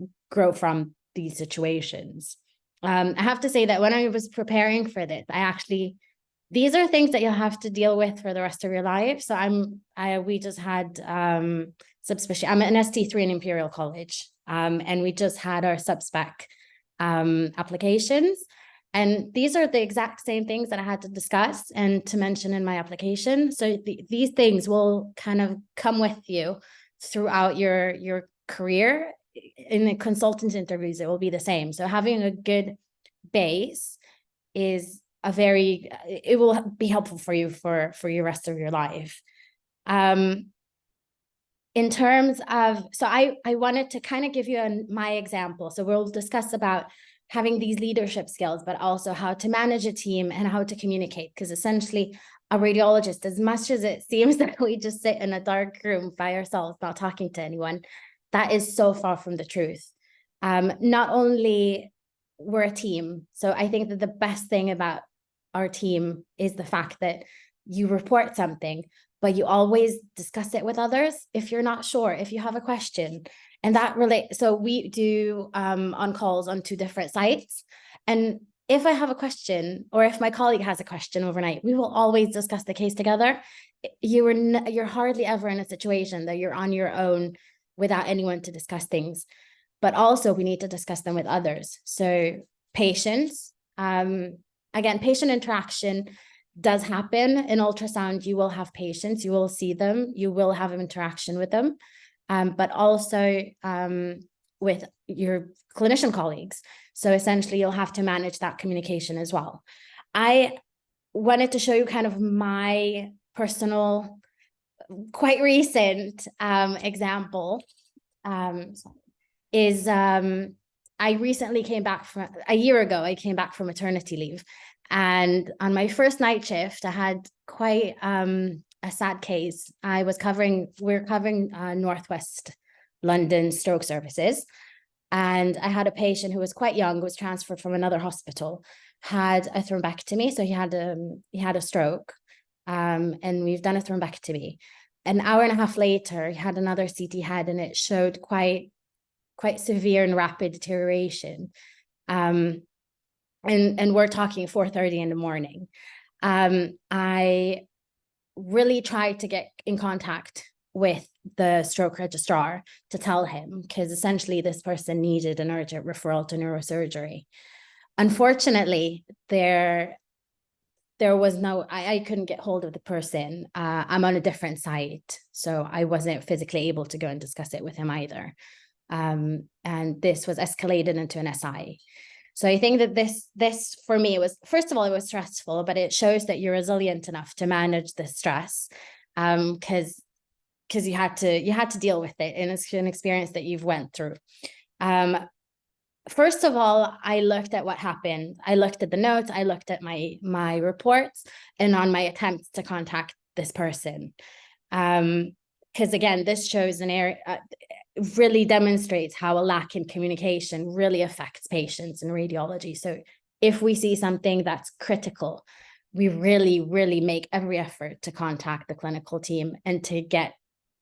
from these situations. I have to say that when I was preparing for this, these are things that you'll have to deal with for the rest of your life. So we just had subspecialty. I'm an ST3 in Imperial College, and we just had our subspec applications. And these are the exact same things that I had to discuss and to mention in my application. So these things will kind of come with you throughout your career. In the consultant interviews, it will be the same. So having a good base is it will be helpful for you for your rest of your life. In terms of, so I wanted to kind of give you my example. So we'll discuss about having these leadership skills, but also how to manage a team and how to communicate. Because essentially a radiologist, as much as it seems that we just sit in a dark room by ourselves, not talking to anyone, that is so far from the truth. Not only we're a team. So I think that the best thing about our team is the fact that you report something, but you always discuss it with others if you're not sure, if you have a question. And that so we do on calls on 2 different sites. And if I have a question, or if my colleague has a question overnight, we will always discuss the case together. You're hardly ever in a situation that you're on your own without anyone to discuss things. But also we need to discuss them with others. So patients, again, patient interaction does happen in ultrasound. You will have patients, you will see them, you will have an interaction with them, but also with your clinician colleagues. So essentially you'll have to manage that communication as well. I wanted to show you kind of my personal, quite recent example is I recently came back a year ago, I came back from maternity leave. And on my first night shift, I had quite a sad case. We're covering Northwest London stroke services. And I had a patient who was quite young, was transferred from another hospital, had a thrombectomy. So he had a stroke, and we've done a thrombectomy. An hour and a half later, he had another CT head, and it showed quite severe and rapid deterioration. And we're talking 4:30 in the morning. I really tried to get in contact with the stroke registrar to tell him, because essentially this person needed an urgent referral to neurosurgery. Unfortunately, there was no, I couldn't get hold of the person. I'm on a different site, so I wasn't physically able to go and discuss it with him either. And this was escalated into an SI. So I think that this for me was, first of all, it was stressful, but it shows that you're resilient enough to manage the stress, because you had to deal with it, and it's an experience that you've went through. First of all, I looked at what happened. I looked at the notes, I looked at my reports, and on my attempts to contact this person. Because again, this shows an area, really demonstrates how a lack in communication really affects patients in radiology. So if we see something that's critical, we really, really make every effort to contact the clinical team and to get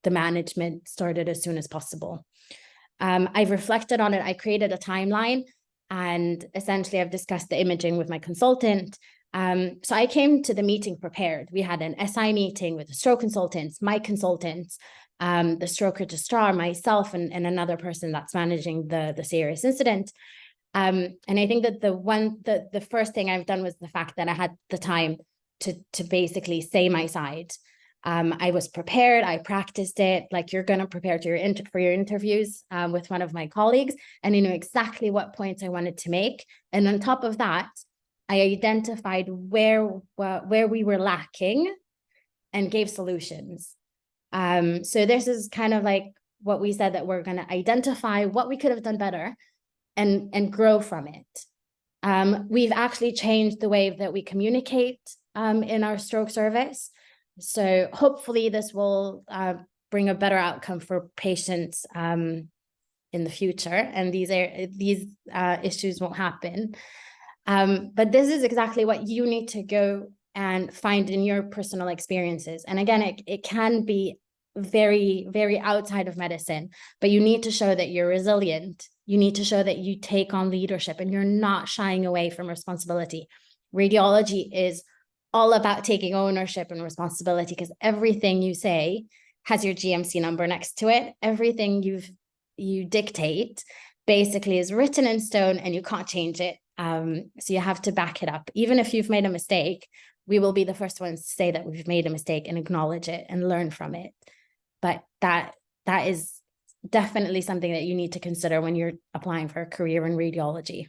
the management started as soon as possible. I've reflected on it. I created a timeline, and essentially I've discussed the imaging with my consultant. So I came to the meeting prepared. We had an SI meeting with the stroke consultants, my consultants, the stroke registrar, myself, and another person that's managing the serious incident. And I think that the first thing I've done was the fact that I had the time to basically say my side. I was prepared. I practiced it like you're going to prepare for your interviews with one of my colleagues, and I knew exactly what points I wanted to make. And on top of that, I identified where we were lacking and gave solutions. So this is kind of like what we said, that we're going to identify what we could have done better and grow from it. We've actually changed the way that we communicate in our stroke service. So hopefully this will bring a better outcome for patients in the future, and these issues won't happen. But this is exactly what you need to go and find in your personal experiences. And again, it can be very, very outside of medicine, but you need to show that you're resilient. You need to show that you take on leadership and you're not shying away from responsibility. Radiology is all about taking ownership and responsibility, because everything you say has your GMC number next to it. Everything you dictate basically is written in stone, and you can't change it. So you have to back it up. Even if you've made a mistake, we will be the first ones to say that we've made a mistake and acknowledge it and learn from it. But that is definitely something that you need to consider when you're applying for a career in radiology.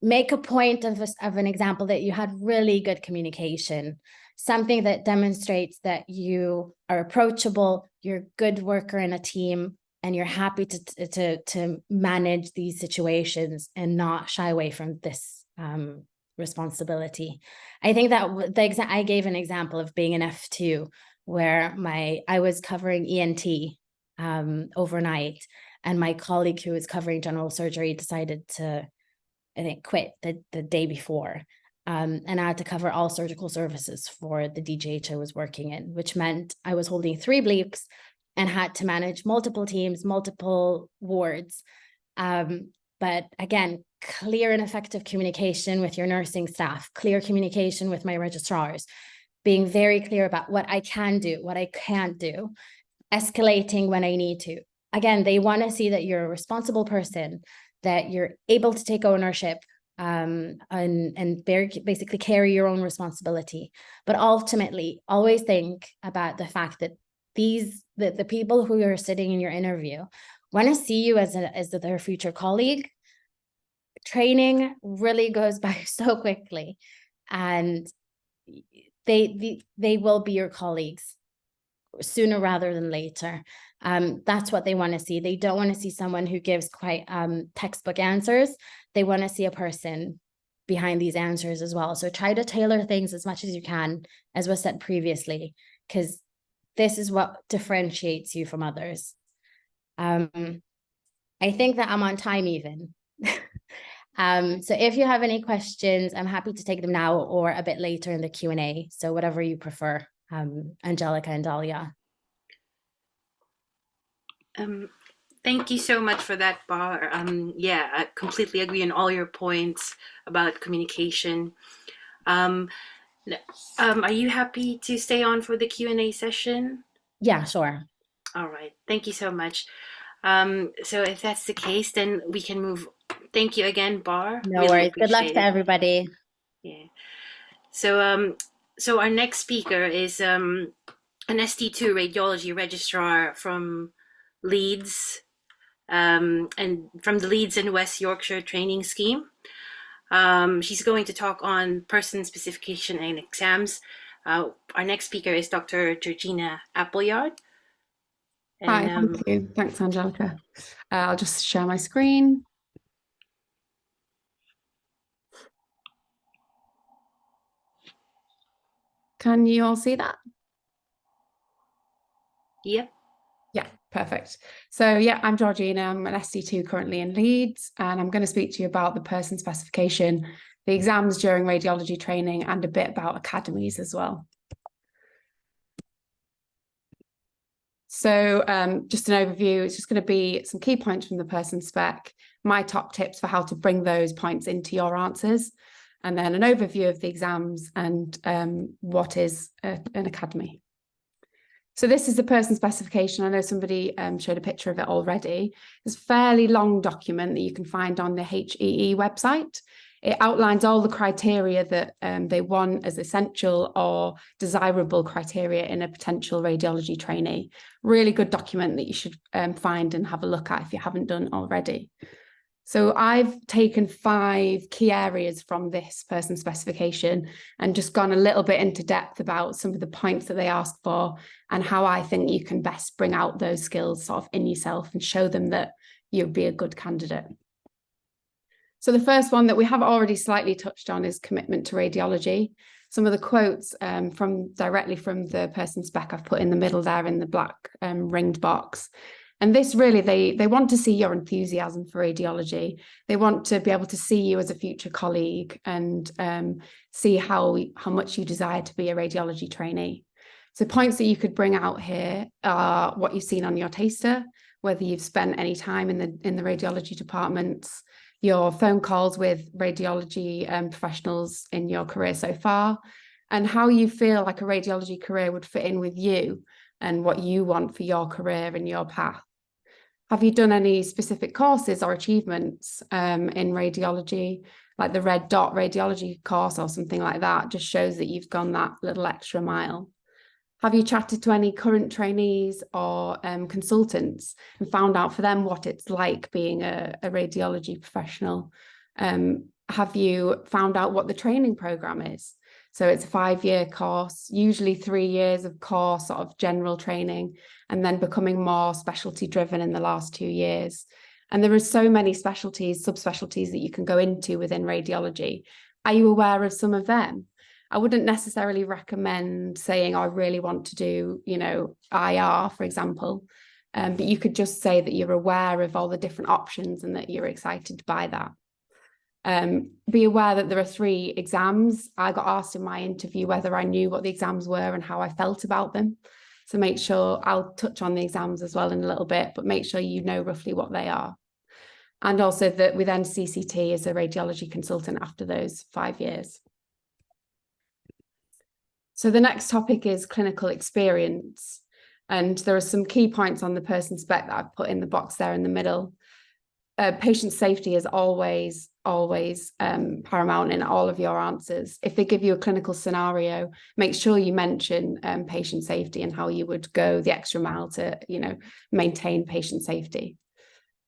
Make a point of an example that you had really good communication, something that demonstrates that you are approachable, you're a good worker in a team, and you're happy to manage these situations and not shy away from this responsibility. I think that I gave an example of being an F2 where I was covering ENT overnight, and my colleague who was covering general surgery decided to, I think, quit the day before. And I had to cover all surgical services for the DGH I was working in, which meant I was holding 3 bleeps and had to manage multiple teams, multiple wards. But again, clear and effective communication with your nursing staff, clear communication with my registrars, being very clear about what I can do, what I can't do, escalating when I need to. Again, they want to see that you're a responsible person, that you're able to take ownership and basically carry your own responsibility. But ultimately, always think about the fact that the people who are sitting in your interview want to see you as their future colleague. Training really goes by so quickly, and they will be your colleagues sooner rather than later. That's what they want to see. They don't want to see someone who gives quite textbook answers. They want to see a person behind these answers as well. So try to tailor things as much as you can, as was said previously, because this is what differentiates you from others. I think that I'm on time even. So if you have any questions, I'm happy to take them now or a bit later in the Q&A. So whatever you prefer, Angelica and Dahlia. Thank you so much for that, Bar. Yeah, I completely agree on all your points about communication. Are you happy to stay on for the Q&A session? Yeah, sure. All right. Thank you so much. So if that's the case, then we can move. Thank you again, Bar. No Really worries. Good luck appreciate to it. everybody. Yeah. So our next speaker is an ST2 radiology registrar from Leeds, and from the Leeds and West Yorkshire training scheme. She's going to talk on person specification and exams. Our next speaker is Dr. Georgina Appleyard. Hi, thank you. Thanks, Angelica. I'll just share my screen. Can you all see that? Yep. Yeah, perfect. So yeah, I'm Georgina. I'm an ST2 currently in Leeds, and I'm going to speak to you about the person specification, the exams during radiology training, and a bit about academies as well. So just an overview, it's just going to be some key points from the person spec, my top tips for how to bring those points into your answers, and then an overview of the exams and what is an academy. So this is the person specification. I know somebody showed a picture of it already. It's a fairly long document that you can find on the HEE website. It outlines all the criteria that they want as essential or desirable criteria in a potential radiology trainee. Really good document that you should find and have a look at if you haven't done already. So I've taken 5 key areas from this person specification and just gone a little bit into depth about some of the points that they ask for and how I think you can best bring out those skills sort of in yourself and show them that you'd be a good candidate. So the first one that we have already slightly touched on is commitment to radiology. Some of the quotes directly from the person spec I've put in the middle there in the black ringed box. And this really, they want to see your enthusiasm for radiology. They want to be able to see you as a future colleague and see how much you desire to be a radiology trainee. So points that you could bring out here are what you've seen on your taster, whether you've spent any time in the radiology departments, your phone calls with radiology professionals in your career so far, and how you feel like a radiology career would fit in with you and what you want for your career and your path. Have you done any specific courses or achievements in radiology, like the Red Dot radiology course or something like that? Just shows that you've gone that little extra mile. Have you chatted to any current trainees or consultants and found out for them what it's like being a radiology professional? Have you found out what the training program is? So it's a 5-year course, usually 3 years of core sort of general training, and then becoming more specialty driven in the last 2 years. And there are so many specialties, subspecialties that you can go into within radiology. Are you aware of some of them? I wouldn't necessarily recommend saying, I really want to do, IR, for example, but you could just say that you're aware of all the different options and that you're excited by that. Be aware that there are 3 exams. I got asked in my interview whether I knew what the exams were and how I felt about them. So make sure, I'll touch on the exams as well in a little bit, but make sure you know roughly what they are. And also that we then CCT as a radiology consultant after those 5 years. So the next topic is clinical experience. And there are some key points on the person spec that I've put in the box there in the middle. Patient safety is always paramount in all of your answers. If they give you a clinical scenario, make sure you mention patient safety and how you would go the extra mile to, maintain patient safety.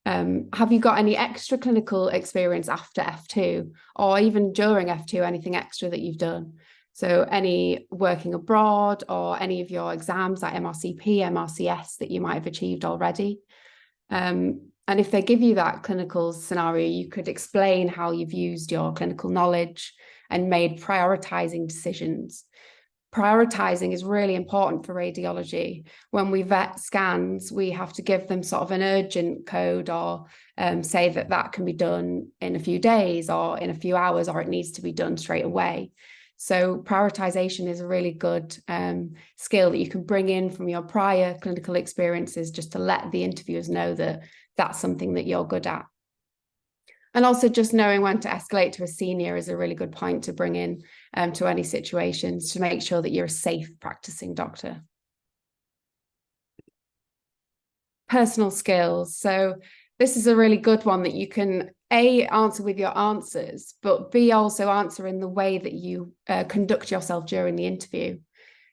Have you got any extra clinical experience after F2 or even during F2, anything extra that you've done? So any working abroad or any of your exams like MRCP, MRCS that you might have achieved already. And if they give you that clinical scenario, you could explain how you've used your clinical knowledge and made prioritizing decisions. Prioritizing is really important for radiology. When we vet scans, we have to give them sort of an urgent code or say that can be done in a few days or in a few hours, or it needs to be done straight away. So prioritization is a really good skill that you can bring in from your prior clinical experiences just to let the interviewers know that that's something that you're good at. And also just knowing when to escalate to a senior is a really good point to bring in to any situations to make sure that you're a safe practicing doctor. Personal skills. So this is a really good one that you can A, answer with your answers, but B, also answer in the way that you conduct yourself during the interview.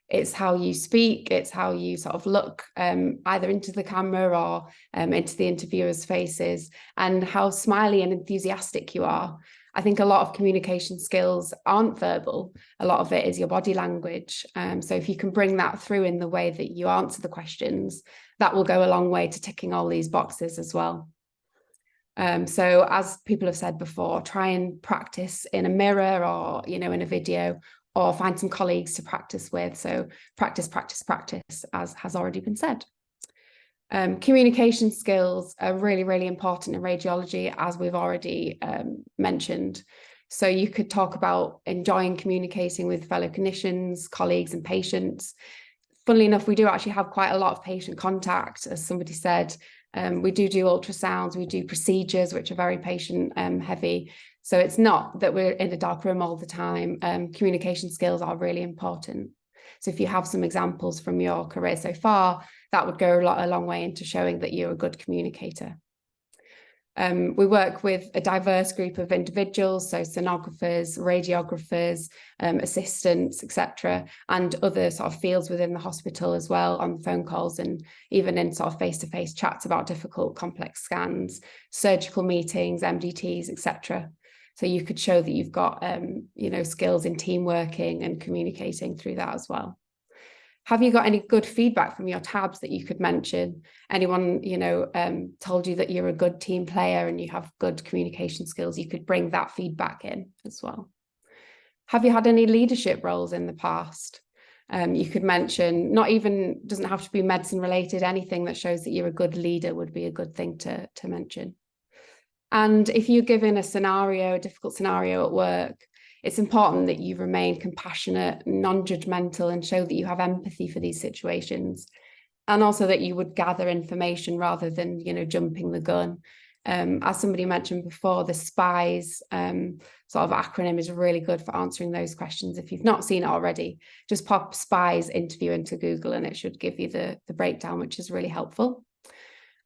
It's how you speak, it's how you sort of look either into the camera or into the interviewers' faces, and how smiley and enthusiastic you are. I think a lot of communication skills aren't verbal. A lot of it is your body language. So if you can bring that through in the way that you answer the questions, that will go a long way to ticking all these boxes as well. So as people have said before, try and practice in a mirror or, you know, in a video, or find some colleagues to practice with. So practice, practice, practice, as has already been said. Communication skills are really, really important in radiology, as we've already mentioned. So you could talk about enjoying communicating with fellow clinicians, colleagues and patients. Funnily enough, we do actually have quite a lot of patient contact, as somebody said. We do ultrasounds, we do procedures, which are very patient heavy. So it's not that we're in a dark room all the time. Communication skills are really important. So if you have some examples from your career so far, that would go a long way into showing that you're a good communicator. We work with a diverse group of individuals, so sonographers, radiographers, assistants, etc., and other sort of fields within the hospital as well, on phone calls and even in sort of face-to-face chats about difficult, complex scans, surgical meetings, MDTs, etc. So you could show that you've got, you know, skills in team working and communicating through that as well. Have you got any good feedback from your tabs that you could mention? Anyone, you know, told you that you're a good team player and you have good communication skills? You could bring that feedback in as well. Have you had any leadership roles in the past? You could mention, not even, doesn't have to be medicine related, anything that shows that you're a good leader would be a good thing to mention. And if you're given a scenario, a difficult scenario at work, it's important that you remain compassionate, non-judgmental, and show that you have empathy for these situations. And also that you would gather information rather than, you know, jumping the gun. As somebody mentioned before, the SPIES sort of acronym is really good for answering those questions. If you've not seen it already, just pop SPIES interview into Google and it should give you the breakdown, which is really helpful.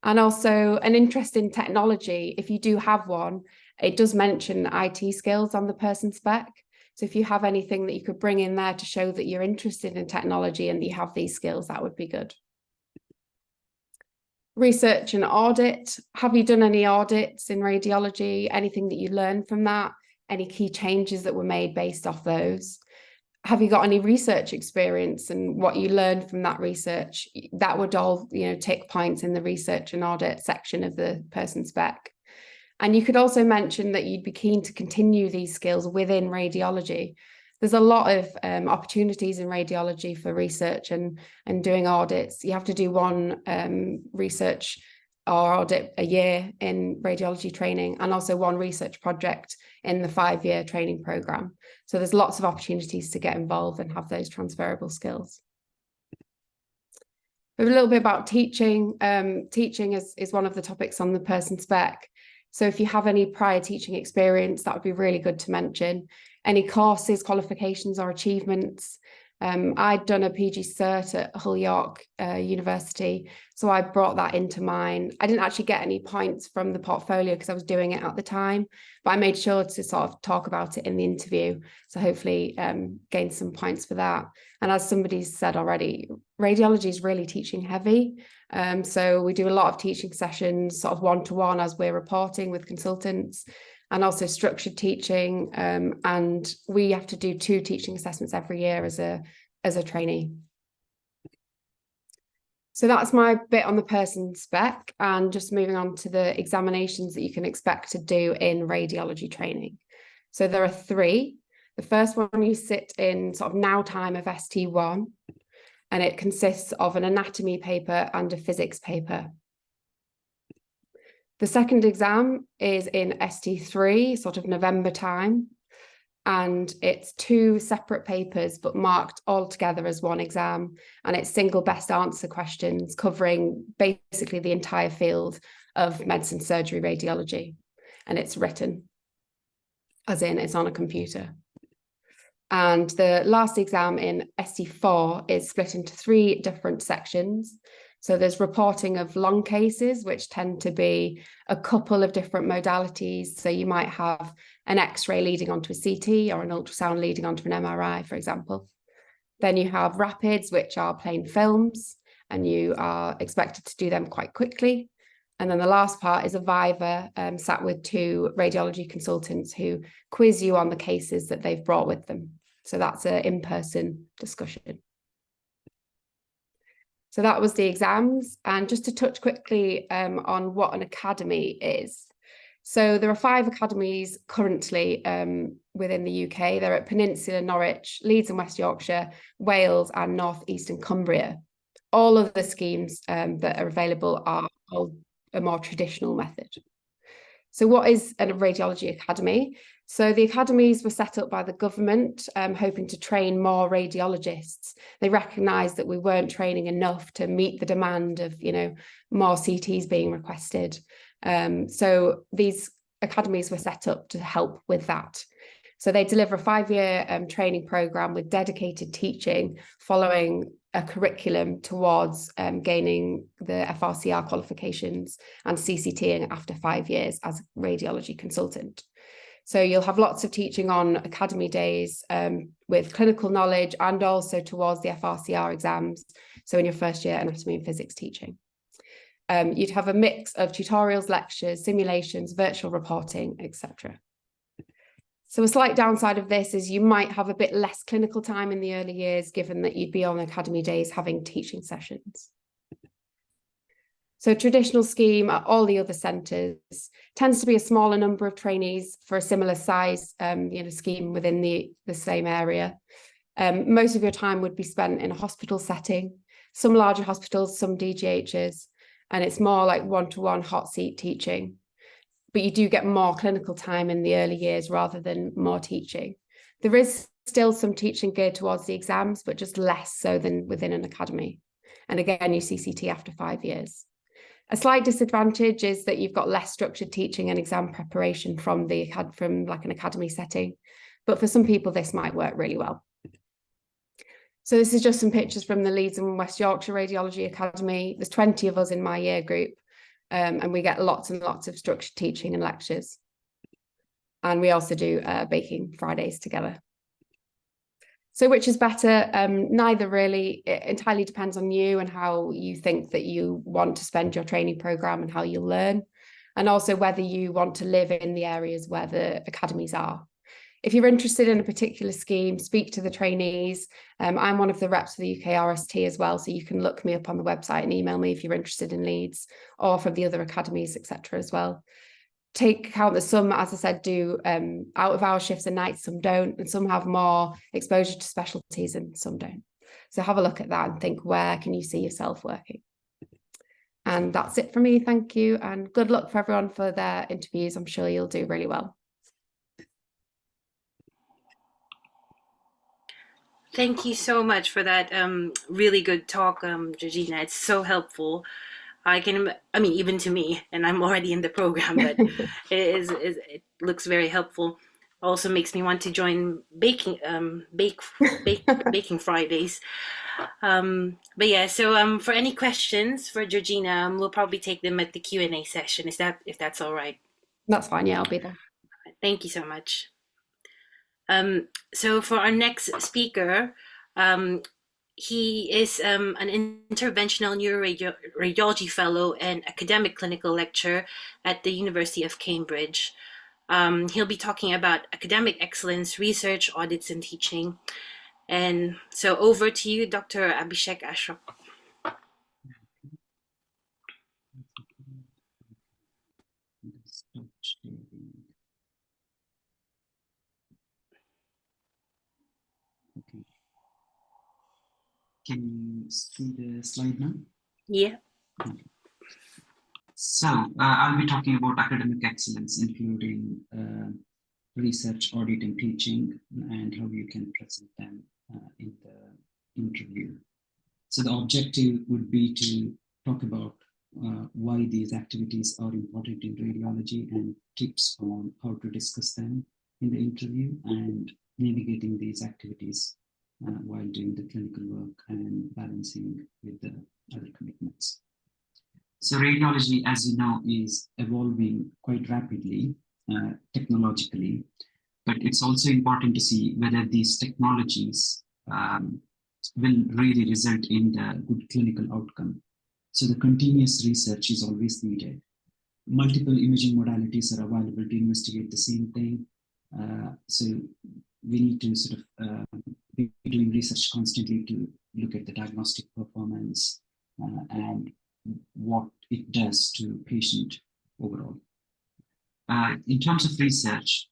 And also an interest in technology. If you do have one, it does mention IT skills on the person spec. So if you have anything that you could bring in there to show that you're interested in technology and that you have these skills, that would be good. Research and audit. Have you done any audits in radiology? Anything that you learned from that? Any key changes that were made based off those? Have you got any research experience and what you learned from that research? That would all, you know, tick points in the research and audit section of the person spec. And you could also mention that you'd be keen to continue these skills within radiology. There's a lot of opportunities in radiology for research and doing audits. You have to do one research or audit a year in radiology training, and also one research project in the 5-year training program. So there's lots of opportunities to get involved and have those transferable skills. A little bit about teaching. Teaching is one of the topics on the person spec. So if you have any prior teaching experience, that would be really good to mention. Any courses, qualifications or achievements. I'd done a PG Cert at Hull York University, so I brought that into mine. I didn't actually get any points from the portfolio because I was doing it at the time, but I made sure to sort of talk about it in the interview, so hopefully gain some points for that. And as somebody said already, radiology is really teaching heavy. So we do a lot of teaching sessions, sort of one-to-one as we're reporting with consultants, and also structured teaching. And we have to do 2 teaching assessments every year as a trainee. So that's my bit on the person spec, and just moving on to the examinations that you can expect to do in radiology training. So there are 3. The first one you sit in sort of now time of ST1, and it consists of an anatomy paper and a physics paper. The second exam is in ST3, sort of November time, and it's 2 separate papers but marked all together as one exam, and it's single best answer questions covering basically the entire field of medicine, surgery, radiology, and it's written, as in it's on a computer. And the last exam in ST4 is split into 3 different sections. So there's reporting of long cases, which tend to be a couple of different modalities. So you might have an X-ray leading onto a CT or an ultrasound leading onto an MRI, for example. Then you have rapids, which are plain films, and you are expected to do them quite quickly. And then the last part is a viva sat with 2 radiology consultants who quiz you on the cases that they've brought with them. So that's an in-person discussion. So that was the exams. And just to touch quickly on what an academy is. So there are 5 academies currently within the UK. They're at Peninsula, Norwich, Leeds and West Yorkshire, Wales and North Eastern Cumbria. All of the schemes that are available are a more traditional method. So what is a radiology academy? So the academies were set up by the government, hoping to train more radiologists. They recognised that we weren't training enough to meet the demand of, more CTs being requested. So these academies were set up to help with that. So they deliver a 5-year training programme with dedicated teaching following a curriculum towards gaining the FRCR qualifications and CCTing after 5 years as a radiology consultant. So you'll have lots of teaching on academy days with clinical knowledge and also towards the FRCR exams. So in your first year anatomy and physics teaching. You'd have a mix of tutorials, lectures, simulations, virtual reporting, etc. So a slight downside of this is you might have a bit less clinical time in the early years, given that you'd be on academy days having teaching sessions. So a traditional scheme at all the other centres tends to be a smaller number of trainees for a similar size scheme within the same area. Most of your time would be spent in a hospital setting, some larger hospitals, some DGHs, and it's more like one-to-one hot seat teaching. But you do get more clinical time in the early years rather than more teaching. There is still some teaching geared towards the exams, but just less so than within an academy. And again, you CCT after 5 years. A slight disadvantage is that you've got less structured teaching and exam preparation from like an academy setting. But for some people, this might work really well. So this is just some pictures from the Leeds and West Yorkshire Radiology Academy. There's 20 of us in my year group. And we get lots and lots of structured teaching and lectures. And we also do baking Fridays together. So which is better? Neither really. It entirely depends on you and how you think that you want to spend your training programme and how you'll learn. And also whether you want to live in the areas where the academies are. If you're interested in a particular scheme, speak to the trainees. I'm one of the reps for the UKRST as well, so you can look me up on the website and email me if you're interested in Leeds or from the other academies, etc. as well. Take account that some, as I said, do out-of-hour shifts and nights, some don't, and some have more exposure to specialties and some don't. So have a look at that and think, where can you see yourself working? And that's it for me, thank you, and good luck for everyone for their interviews. I'm sure you'll do really well. Thank you so much for that really good talk, Georgina. It's so helpful. Even to me, and I'm already in the program, but it looks very helpful. Also makes me want to join baking Fridays. But yeah, so for any questions for Georgina, we'll probably take them at the Q&A session. If that's all right? That's fine. Yeah, I'll be there. Thank you so much. So for our next speaker, he is an interventional neuroradiology fellow and academic clinical lecturer at the University of Cambridge. He'll be talking about academic excellence, research, audits, and teaching. And so over to you, Dr. Abhishek Ashok. Can you see the slide now? Yeah. So I'll be talking about academic excellence, including research, audit, and teaching, and how you can present them in the interview. So the objective would be to talk about why these activities are important in radiology and tips on how to discuss them in the interview, and navigating these activities while doing the clinical work and balancing with the other commitments. So radiology, as you know, is evolving quite rapidly technologically, but it's also important to see whether these technologies will really result in the good clinical outcome. So the continuous research is always needed. Multiple imaging modalities are available to investigate the same thing. So we need to sort of be doing research constantly to look at the diagnostic performance and what it does to patient overall. In terms of research,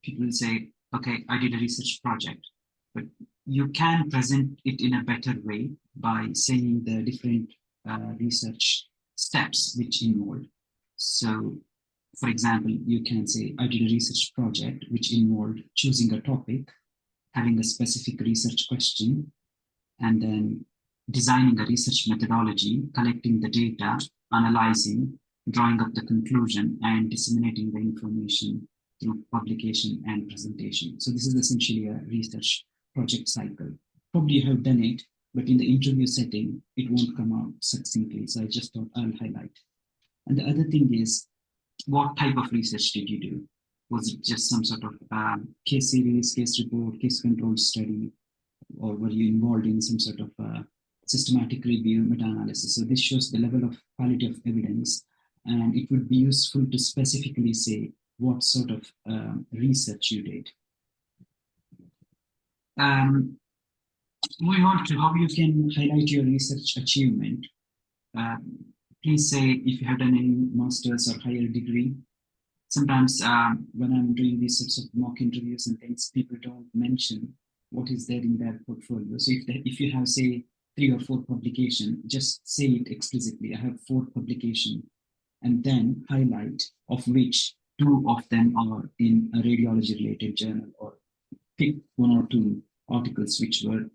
people will say, okay, I did a research project, but you can present it in a better way by saying the different research steps which involved. So, for example, you can say, I did a research project which involved choosing a topic, having a specific research question, and then designing a research methodology, collecting the data, analyzing, drawing up the conclusion, and disseminating the information through publication and presentation. So this is essentially a research project cycle. Probably you have done it, but in the interview setting, it won't come out succinctly. So I just thought I'll highlight. And the other thing is, what type of research did you do? Was it just some sort of case series, case report, case control study, or were you involved in some sort of systematic review, meta-analysis? So this shows the level of quality of evidence, and it would be useful to specifically say what sort of research you did. Moving on to how you can highlight your research achievement. Please say if you have done any master's or higher degree. Sometimes when I'm doing these sorts of mock interviews and things, people don't mention what is there in their portfolio. So if you have, say, 3 or 4 publications, just say it explicitly. I have 4 publications, and then highlight of which 2 of them are in a radiology related journal, or pick 1 or 2 articles which were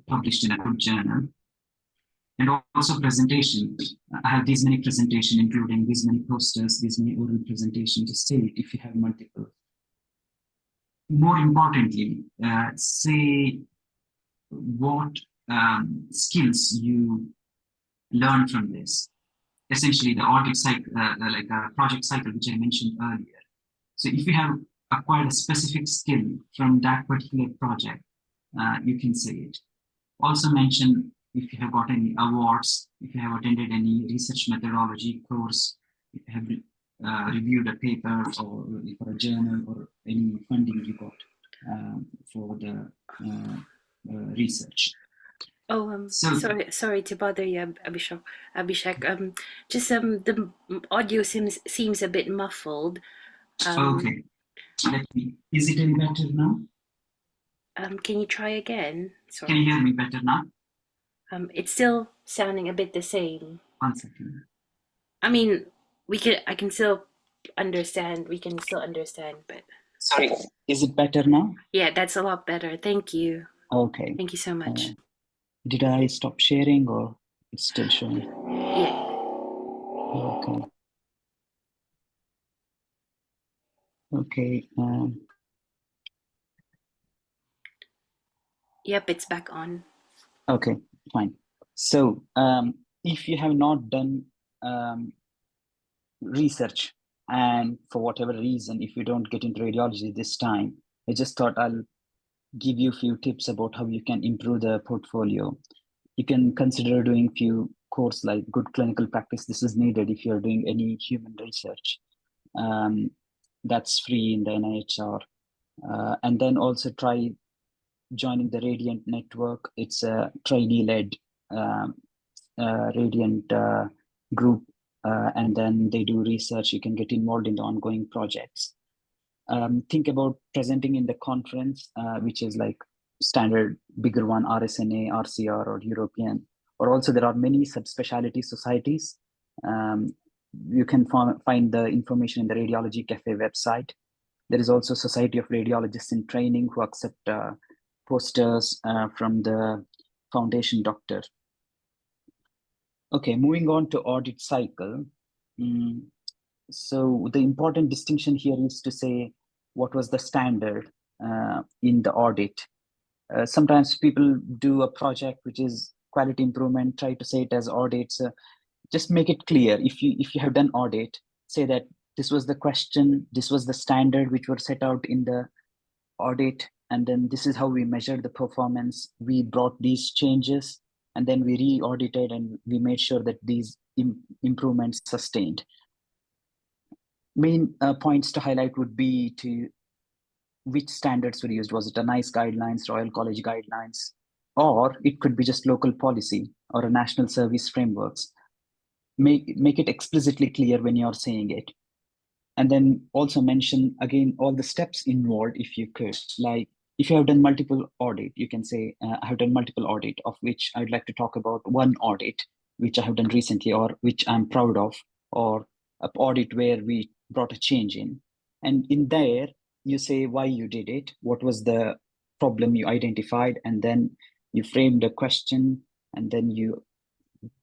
published in a good journal. And also presentation. I have these many presentations, including these many posters, these many oral presentations. Just say it if you have multiple. More importantly, say what skills you learn from this. Essentially, the audit cycle, like a project cycle, which I mentioned earlier. So if you have acquired a specific skill from that particular project, you can say it. Also mention if you have got any awards, if you have attended any research methodology course, if you have reviewed a paper or for a journal, or any funding you got for the research. Oh, sorry to bother you, Abhishek. Just the audio seems a bit muffled. Okay, is it any better now? Can you try again? Sorry. Can you hear me better now? It's still sounding a bit the same. 1 second. I mean, I can still understand. We can still understand, but. Sorry, is it better now? Yeah, that's a lot better. Thank you. Okay. Thank you so much. Did I stop sharing, or it's still showing? Yeah. Okay. Okay. Yep, it's back on. Okay, fine. So if you have not done research, and for whatever reason, if you don't get into radiology this time, I just thought I'll give you a few tips about how you can improve the portfolio. You can consider doing few courses like good clinical practice. This is needed if you're doing any human research. That's free in the NIHR. And then also try joining the Radiant network. It's a trainee-led Radiant group, and then they do research. You can get involved in the ongoing projects. Think about presenting in the conference, which is like standard bigger one, RSNA, RCR, or European. Or also there are many subspecialty societies. You can find the information in the Radiology Cafe website. There is also Society of Radiologists in Training who accept posters from the foundation doctor. Okay, moving on to audit cycle. So the important distinction here is to say what was the standard in the audit. Sometimes people do a project which is quality improvement, try to say it as audits. Just make it clear. If you have done audit, say that this was the question, this was the standard which were set out in the audit, and then this is how we measured the performance. We brought these changes, and then we re-audited and we made sure that these improvements sustained. Main points to highlight would be to which standards were used. Was it a NICE guidelines, Royal College guidelines, or it could be just local policy or a national service frameworks. Make it explicitly clear when you're saying it. And then also mention again all the steps involved if you could. Like if you have done multiple audit, you can say, I have done multiple audit, of which I'd like to talk about one audit, which I have done recently or which I'm proud of, or an audit where we brought a change in. And in there, you say why you did it, what was the problem you identified, and then you framed a question, and then you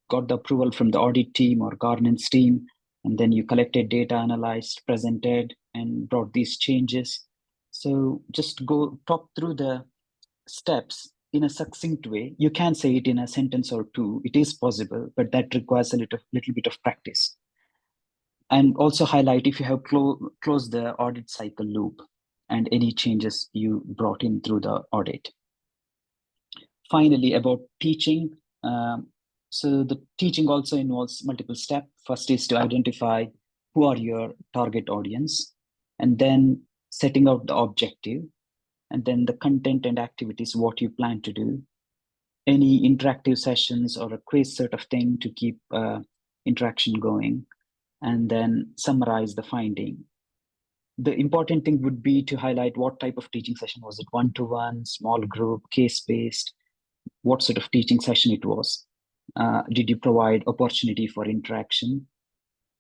got the approval from the audit team or governance team, and then you collected data, analyzed, presented, and brought these changes. So just go talk through the steps in a succinct way. You can say it in a sentence or two. It is possible, but that requires a little bit of practice. And also highlight if you have closed the audit cycle loop and any changes you brought in through the audit. Finally, about teaching. So the teaching also involves multiple steps. First is to identify who are your target audience, and then setting out the objective, and then the content and activities, what you plan to do, any interactive sessions or a quiz sort of thing to keep interaction going, and then summarize the finding. The important thing would be to highlight what type of teaching session. Was it one-to-one, small group, case-based? What sort of teaching session it was? Did you provide opportunity for interaction?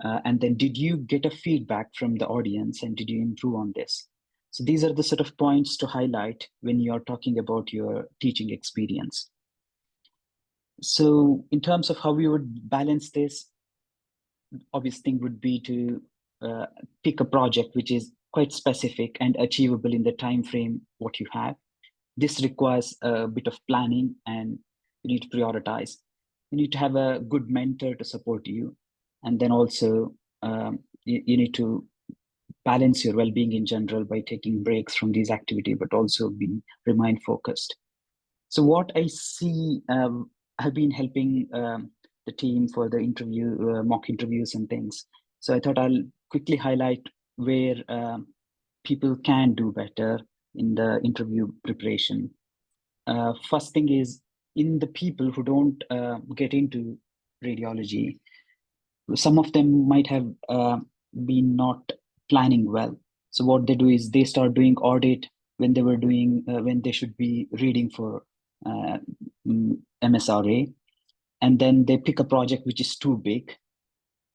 And then did you get a feedback from the audience, and did you improve on this? So these are the sort of points to highlight when you're talking about your teaching experience. So in terms of how we would balance this, obvious thing would be to pick a project which is quite specific and achievable in the time frame what you have. This requires a bit of planning, and you need to prioritize. You need to have a good mentor to support you. And then also you need to balance your well-being in general by taking breaks from these activities, but also remain focused. So what I see, I've been helping the team for the interview, mock interviews and things. So I thought I'll quickly highlight where people can do better in the interview preparation. First thing is, in the people who don't get into radiology, some of them might have been not planning well. So what they do is they start doing audit when they were doing, when they should be reading for MSRA, and then they pick a project which is too big,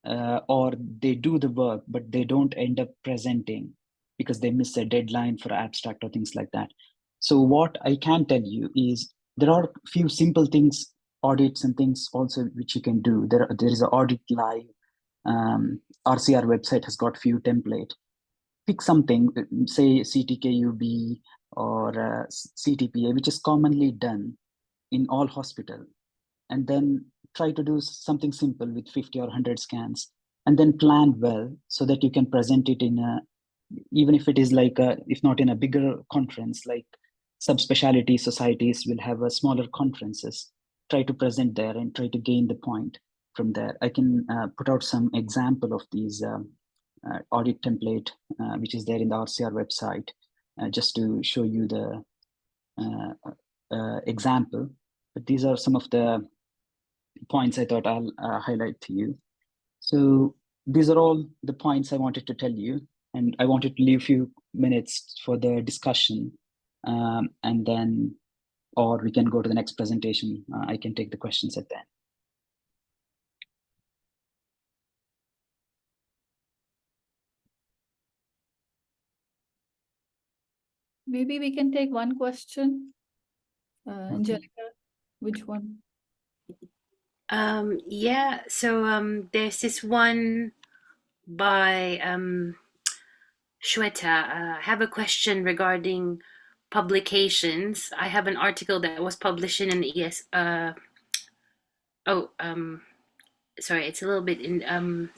or they do the work, but they don't end up presenting because they miss a deadline for abstract or things like that. So what I can tell you is there are a few simple things, audits and things also which you can do. There is an audit live. RCR website has got few template. Pick something, say CTKUB or CTPA, which is commonly done in all hospital, and then try to do something simple with 50 or 100 scans, and then plan well so that you can present it in a, even if it is like a, if not in a bigger conference, like subspecialty societies will have a smaller conferences, try to present there and try to gain the point from there. I can put out some example of these audit template, which is there in the RCR website, just to show you the example. But these are some of the points I thought I'll highlight to you. So these are all the points I wanted to tell you, and I wanted to leave a few minutes for the discussion, and then, or we can go to the next presentation. I can take the questions at the end. Maybe we can take one question. Angelica, which one? Yeah, so there's this one by Shweta. I have a question regarding publications. I have an article that was published in an ES. Sorry, it's a little bit in.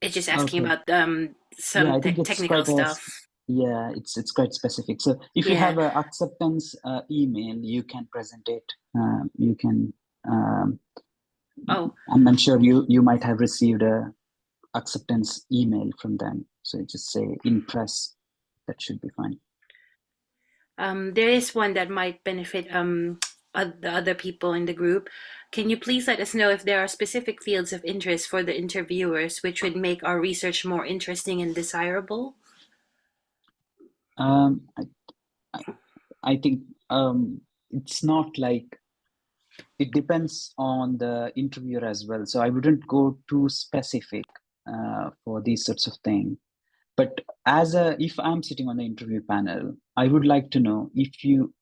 It's just asking Okay. about Yeah, some I think it's technical quite a stuff. yeah, it's quite specific. So if you Yeah. have an acceptance email, you can present it. You can. Oh, I'm sure you might have received a acceptance email from them. So you just say in press. That should be fine. there is one that might benefit the other people in the group. Can you please let us know if there are specific fields of interest for the interviewers which would make our research more interesting and desirable? I think it's not like, it depends on the interviewer as well. So I wouldn't go too specific for these sorts of things. But if I'm sitting on the interview panel, I would like to know if you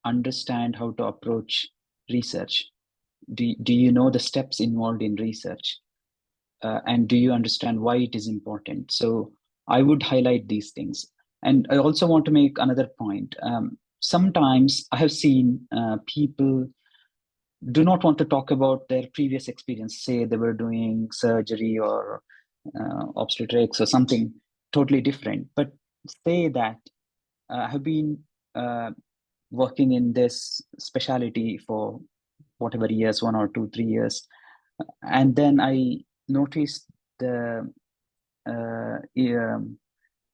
understand how to approach research. Do you know the steps involved in research? And do you understand why it is important? So I would highlight these things. And I also want to make another point. Sometimes I have seen people do not want to talk about their previous experience, say they were doing surgery or obstetrics or something totally different, but say that I have been working in this specialty for whatever years, 1 or 2, 3 years, and then I noticed the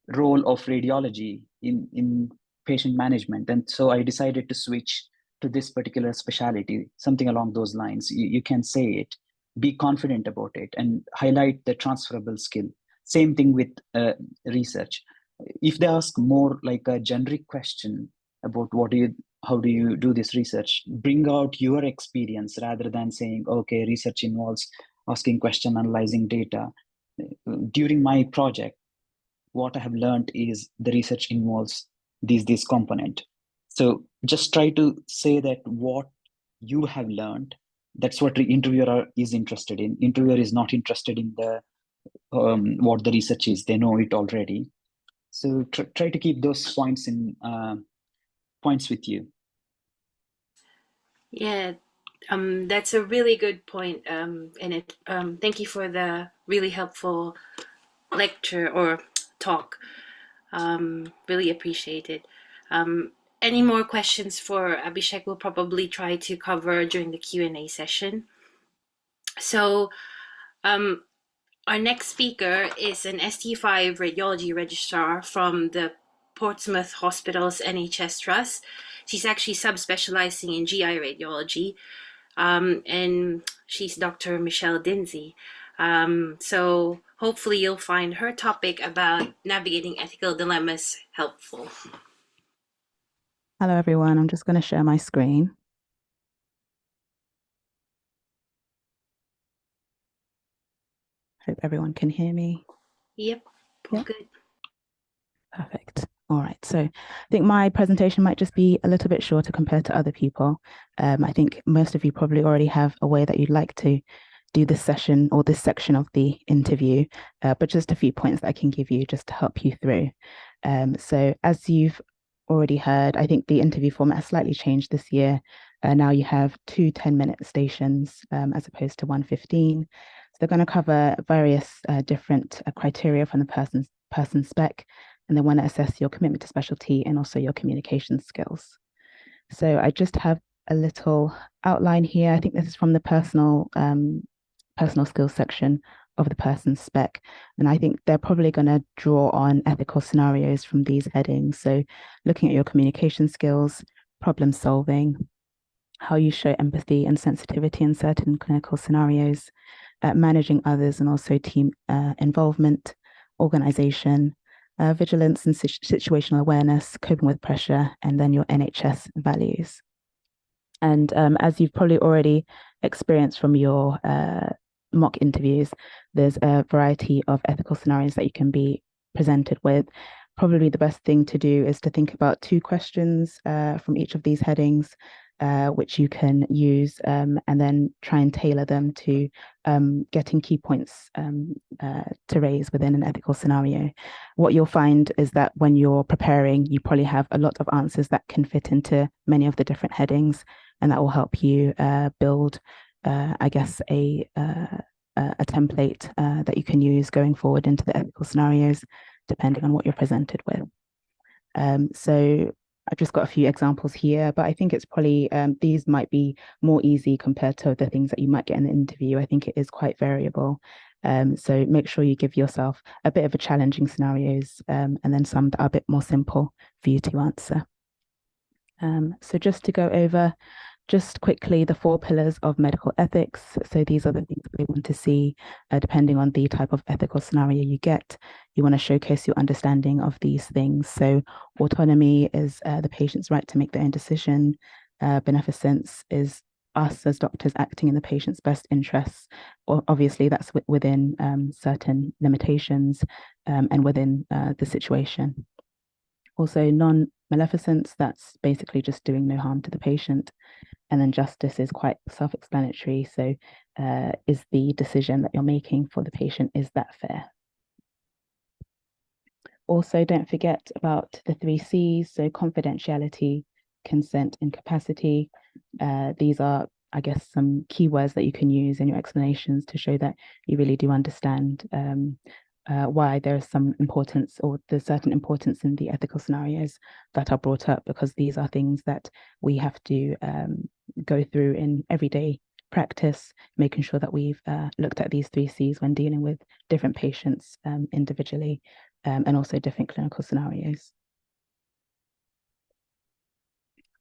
role of radiology in patient management, and so I decided to switch to this particular specialty, something along those lines. You can say it, be confident about it, and highlight the transferable skill. Same thing with research. If they ask more like a generic question about how do you do this research, bring out your experience rather than saying, okay, research involves asking question, analyzing data. During my project, what I have learned is the research involves these component. So just try to say that what you have learned, that's what the interviewer is interested in. Interviewer is not interested in the what the research is. They know it already. So try to keep those points with you. Yeah, that's a really good point. And thank you for the really helpful lecture or talk. Really appreciate it. Any more questions for Abhishek? We'll probably try to cover during the Q&A session. So our next speaker is an ST5 radiology registrar from the Portsmouth Hospital's NHS Trust. She's actually subspecializing in GI radiology, and she's Dr. Michelle Dinsey. So hopefully you'll find her topic about navigating ethical dilemmas helpful. Hello, everyone. I'm just going to share my screen. Hope everyone can hear me. Yep, good. Perfect. All right. So I think my presentation might just be a little bit shorter compared to other people. I think most of you probably already have a way that you'd like to do this session or this section of the interview, but just a few points that I can give you just to help you through. So as you've already heard, I think the interview format has slightly changed this year. Now you have 2 10-minute stations as opposed to 1 15. So they're going to cover various different criteria from the person spec, and they want to assess your commitment to specialty and also your communication skills. So I just have a little outline here. I think this is from the personal skills section of the person spec. And I think they're probably going to draw on ethical scenarios from these headings. So looking at your communication skills, problem solving, how you show empathy and sensitivity in certain clinical scenarios, managing others and also team involvement, organization, vigilance and situational awareness, coping with pressure, and then your NHS values. And as you've probably already experienced from your mock interviews, there's a variety of ethical scenarios that you can be presented with. Probably the best thing to do is to think about 2 questions from each of these headings which you can use and then try and tailor them to getting key points to raise within an ethical scenario. What you'll find is that when you're preparing, you probably have a lot of answers that can fit into many of the different headings, and that will help you build, I guess, a template that you can use going forward into the ethical scenarios, depending on what you're presented with. So I've just got a few examples here, but I think it's probably, these might be more easy compared to the things that you might get in the interview. I think it is quite variable. So make sure you give yourself a bit of a challenging scenarios and then some that are a bit more simple for you to answer. So just to go over just quickly the 4 pillars of medical ethics. So these are the things that we want to see depending on the type of ethical scenario you get. You want to showcase your understanding of these things. So autonomy is the patient's right to make their own decision. Beneficence is us as doctors acting in the patient's best interests. Obviously, that's within certain limitations and within the situation. Also, non-maleficence, that's basically just doing no harm to the patient. And then justice is quite self-explanatory. So is the decision that you're making for the patient, is that fair? Also, don't forget about the 3 C's. So confidentiality, consent, and capacity. These are, I guess, some keywords that you can use in your explanations to show that you really do understand why there is some importance, or there's certain importance in the ethical scenarios that are brought up, because these are things that we have to go through in everyday practice, making sure that we've looked at these 3 C's when dealing with different patients individually and also different clinical scenarios.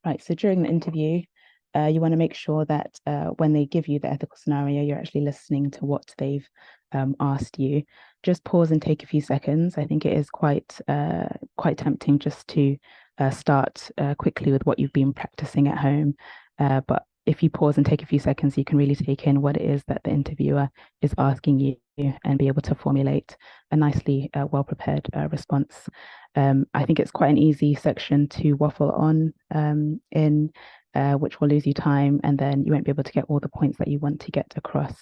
Right, so during the interview, you want to make sure that when they give you the ethical scenario, you're actually listening to what they've asked you. Just pause and take a few seconds. I think it is quite tempting just to start quickly with what you've been practicing at home. But if you pause and take a few seconds, you can really take in what it is that the interviewer is asking you and be able to formulate a nicely well-prepared response. I think it's quite an easy section to waffle on in, which will lose you time, and then you won't be able to get all the points that you want to get across.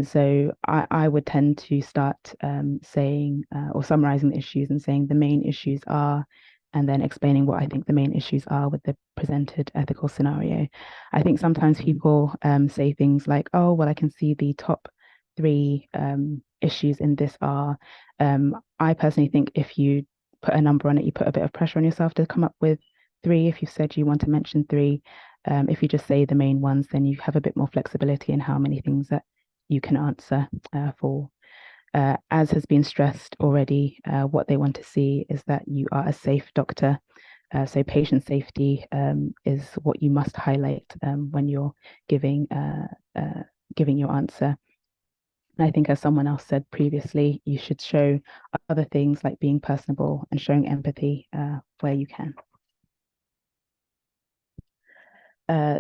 So I would tend to start saying or summarizing the issues and saying the main issues are, and then explaining what I think the main issues are with the presented ethical scenario. I think sometimes people say things like, oh, well, I can see the top 3 issues in this are. I personally think if you put a number on it, you put a bit of pressure on yourself to come up with 3. If you said you want to mention 3, if you just say the main ones, then you have a bit more flexibility in how many things that you can answer for. As has been stressed already, what they want to see is that you are a safe doctor. So patient safety is what you must highlight when you're giving your answer. And I think, as someone else said previously, you should show other things like being personable and showing empathy where you can.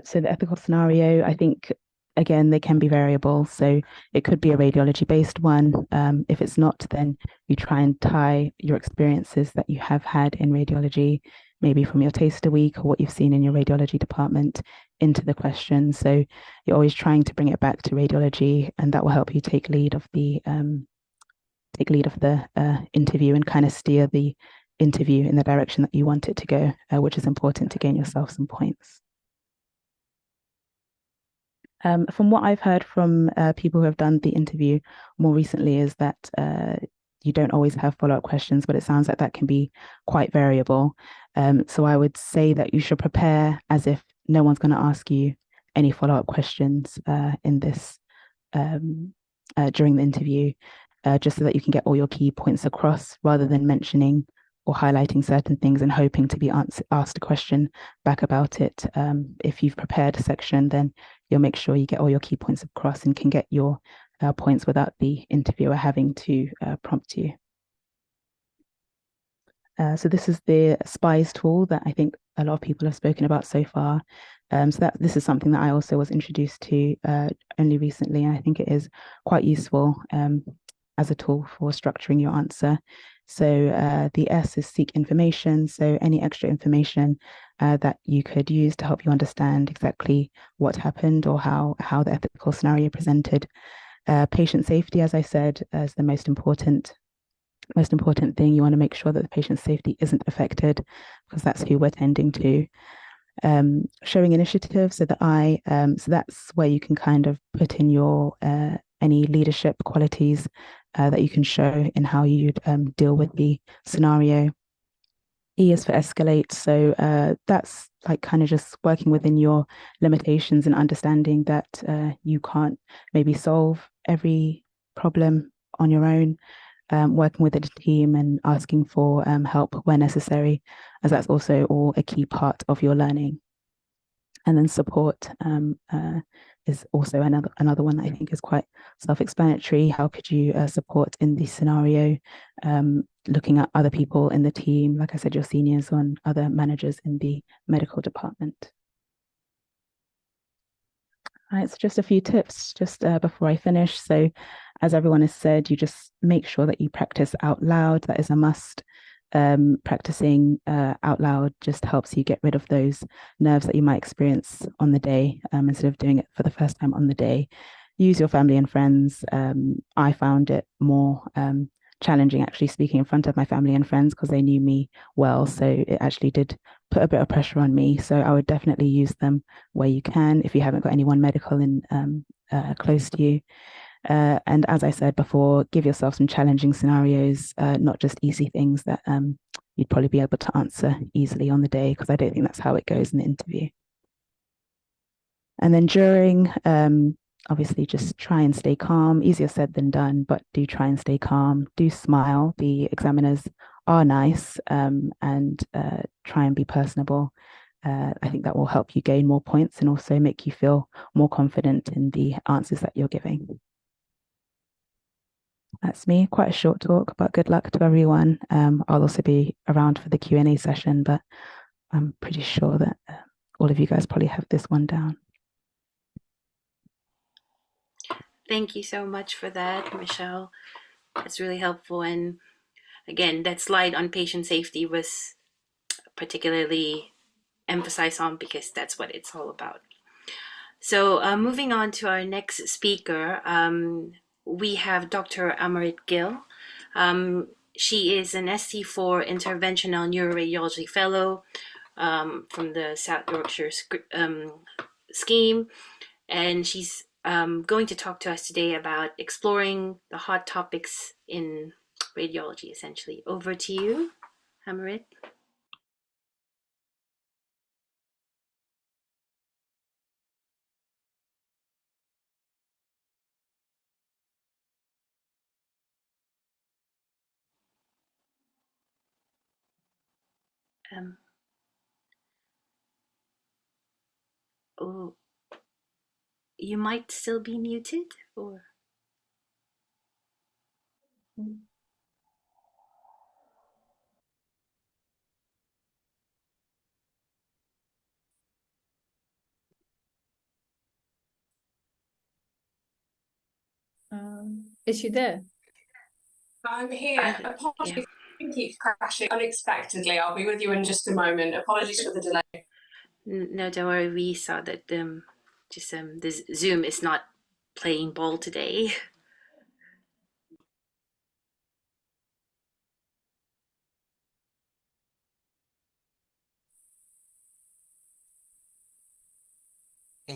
So the ethical scenario, I think, again, they can be variable. So it could be a radiology-based one. If it's not, then you try and tie your experiences that you have had in radiology, maybe from your taster week or what you've seen in your radiology department, into the question. So you're always trying to bring it back to radiology, and that will help you take lead of the interview and kind of steer the interview in the direction that you want it to go, which is important to gain yourself some points. From what I've heard from people who have done the interview more recently is that you don't always have follow-up questions, but it sounds like that can be quite variable. So I would say that you should prepare as if no one's going to ask you any follow-up questions in this during the interview, just so that you can get all your key points across, rather than mentioning or highlighting certain things and hoping to be asked a question back about it. If you've prepared a section, then you'll make sure you get all your key points across and can get your points without the interviewer having to prompt you. So this is the SPIES tool that I think a lot of people have spoken about so far. So this is something that I also was introduced to only recently, and I think it is quite useful as a tool for structuring your answer. So the S is seek information. So any extra information that you could use to help you understand exactly what happened or how the ethical scenario presented. Patient safety, as I said, is the most important thing. You want to make sure that the patient's safety isn't affected because that's who we're tending to. Showing initiative, so that's where you can kind of put in your any leadership qualities that you can show in how you'd deal with the scenario. E is for escalate. So that's like kind of just working within your limitations and understanding that you can't maybe solve every problem on your own. Working with a team and asking for help where necessary, as that's also all a key part of your learning. And then support is also another one that I think is quite self-explanatory. How could you support in this scenario? Looking at other people in the team, like I said, your seniors and other managers in the medical department. All right, so just a few tips just before I finish. So as everyone has said, you just make sure that you practice out loud. That is a must. Practicing out loud just helps you get rid of those nerves that you might experience on the day instead of doing it for the first time on the day. Use your family and friends. I found it more challenging actually speaking in front of my family and friends because they knew me well. So it actually did put a bit of pressure on me. So I would definitely use them where you can if you haven't got anyone medical in close to you. And as I said before, give yourself some challenging scenarios, not just easy things that you'd probably be able to answer easily on the day, because I don't think that's how it goes in the interview. And then during, obviously just try and stay calm. Easier said than done, but do try and stay calm. Do smile. The examiners are nice, and try and be personable. I think that will help you gain more points and also make you feel more confident in the answers that you're giving. That's me. Quite a short talk, but good luck to everyone. I'll also be around for the Q&A session, but I'm pretty sure that all of you guys probably have this one down. Thank you so much for that, Michelle. That's really helpful. And again, that slide on patient safety was particularly emphasized on because that's what it's all about. So moving on to our next speaker, we have Dr. Amrit Gill. She is an ST4 Interventional Neuroradiology Fellow from the South Yorkshire scheme. And she's going to talk to us today about exploring the hot topics in radiology, essentially. Over to you, Amrit. Oh, you might still be muted, or is she there? I'm here. Apologies. yeah. It keeps crashing unexpectedly. I'll be with you in just a moment. Apologies for the delay. No, don't worry. We saw that the Zoom is not playing ball today.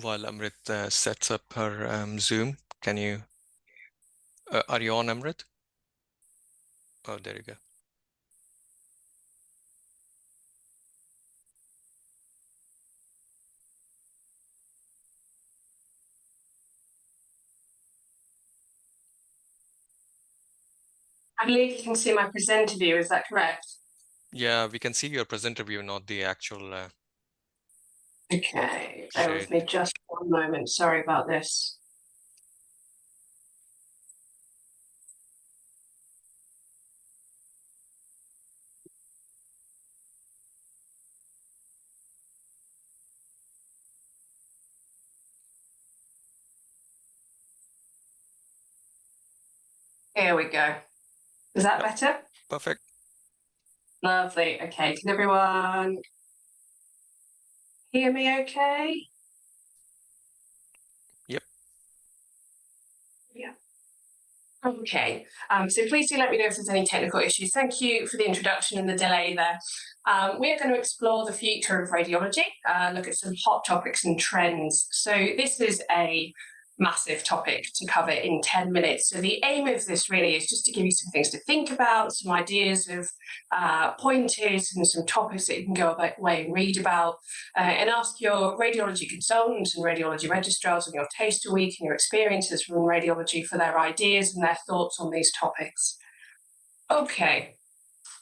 While Amrit sets up her Zoom, can you, are you on, Amrit? Oh, there you go. I believe you can see my presenter view. Is that correct? Yeah, we can see your presenter view, not the actual Okay. Bear shade. with me just one moment. Sorry about this. Here we go. Is that better? Perfect. Lovely. Okay, can everyone hear me okay? Yep. Yeah. Okay, so please do let me know if there's any technical issues. Thank you for the introduction and the delay there. We are going to explore the future of radiology, look at some hot topics and trends. So this is a massive topic to cover in 10 minutes. So the aim of this really is just to give you some things to think about, some ideas of pointers and some topics that you can go away and read about, and ask your radiology consultants and radiology registrars on your taster week and your experiences from radiology for their ideas and their thoughts on these topics. Okay,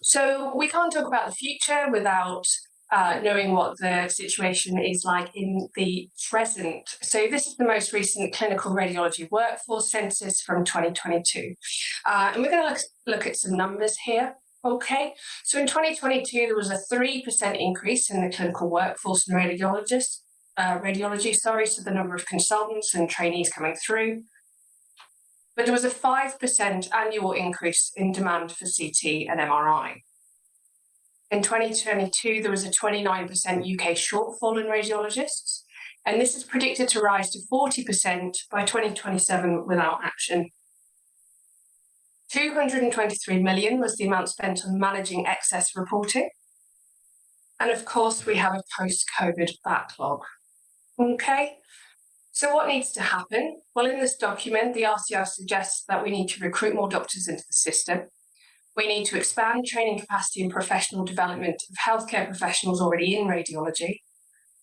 so we can't talk about the future without knowing what the situation is like in the present. So this is the most recent clinical radiology workforce census from 2022. And we're going to look at some numbers here. Okay, so in 2022, there was a 3% increase in the clinical workforce in radiology, so the number of consultants and trainees coming through. But there was a 5% annual increase in demand for CT and MRI. In 2022, there was a 29% UK shortfall in radiologists, and this is predicted to rise to 40% by 2027 without action. 223 million was the amount spent on managing excess reporting. And of course, we have a post-COVID backlog. Okay, so what needs to happen? Well, in this document, the RCR suggests that we need to recruit more doctors into the system. We need to expand training capacity and professional development of healthcare professionals already in radiology.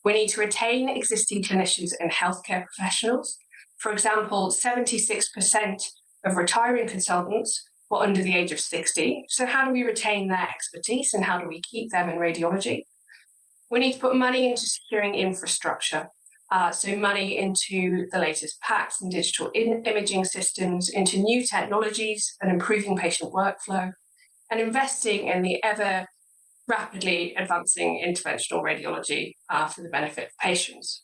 We need to retain existing clinicians and healthcare professionals. For example, 76% of retiring consultants were under the age of 60. So how do we retain their expertise and how do we keep them in radiology? We need to put money into securing infrastructure. So money into the latest PACS and digital imaging systems, into new technologies and improving patient workflow, and investing in the ever rapidly advancing interventional radiology for the benefit of patients.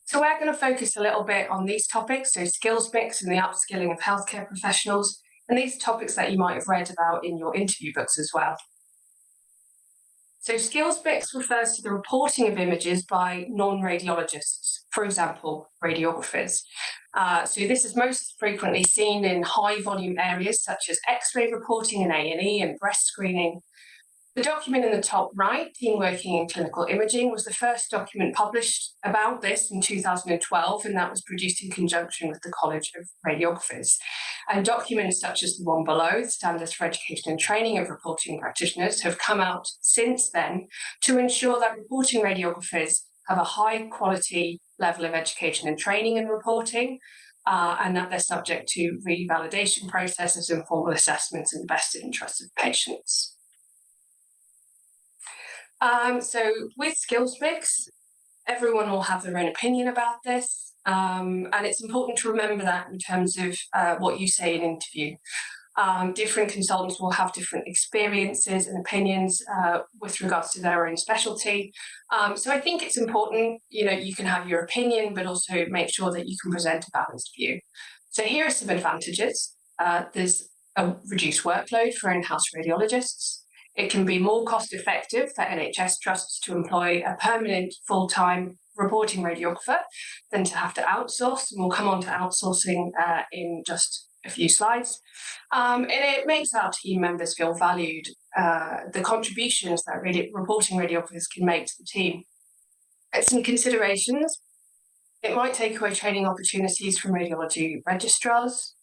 So we're going to focus a little bit on these topics, so skills mix and the upskilling of healthcare professionals, and these topics that you might have read about in your interview books as well. So skills mix refers to the reporting of images by non-radiologists, for example, radiographers. So this is most frequently seen in high volume areas such as X-ray reporting in A&E and breast screening. The document in the top right, Team Working in Clinical Imaging, was the first document published about this in 2012, and that was produced in conjunction with the College of Radiographers. And documents such as the one below, Standards for Education and Training of Reporting Practitioners, have come out since then to ensure that reporting radiographers have a high quality level of education and training in reporting, and that they're subject to revalidation processes and formal assessments in the best interest of patients. So with skills mix, everyone will have their own opinion about this, and it's important to remember that in terms of what you say in interview. Different consultants will have different experiences and opinions with regards to their own specialty. So I think it's important, you can have your opinion, but also make sure that you can present a balanced view. So here are some advantages. There's a reduced workload for in-house radiologists. It can be more cost-effective for NHS trusts to employ a permanent full-time reporting radiographer than to have to outsource, and we'll come on to outsourcing in just a few slides. And it makes our team members feel valued, the contributions that reporting radiographers can make to the team. And some considerations: it might take away training opportunities from radiology registrars,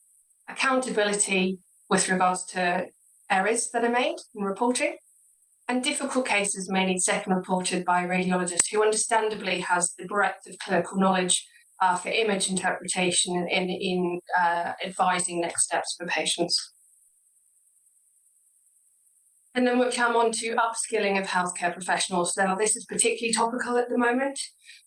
accountability with regards to errors that are made in reporting, and difficult cases may need second reported by a radiologist who understandably has the breadth of clinical knowledge for image interpretation in advising next steps for patients. And then we'll come on to upskilling of healthcare professionals. Now, this is particularly topical at the moment,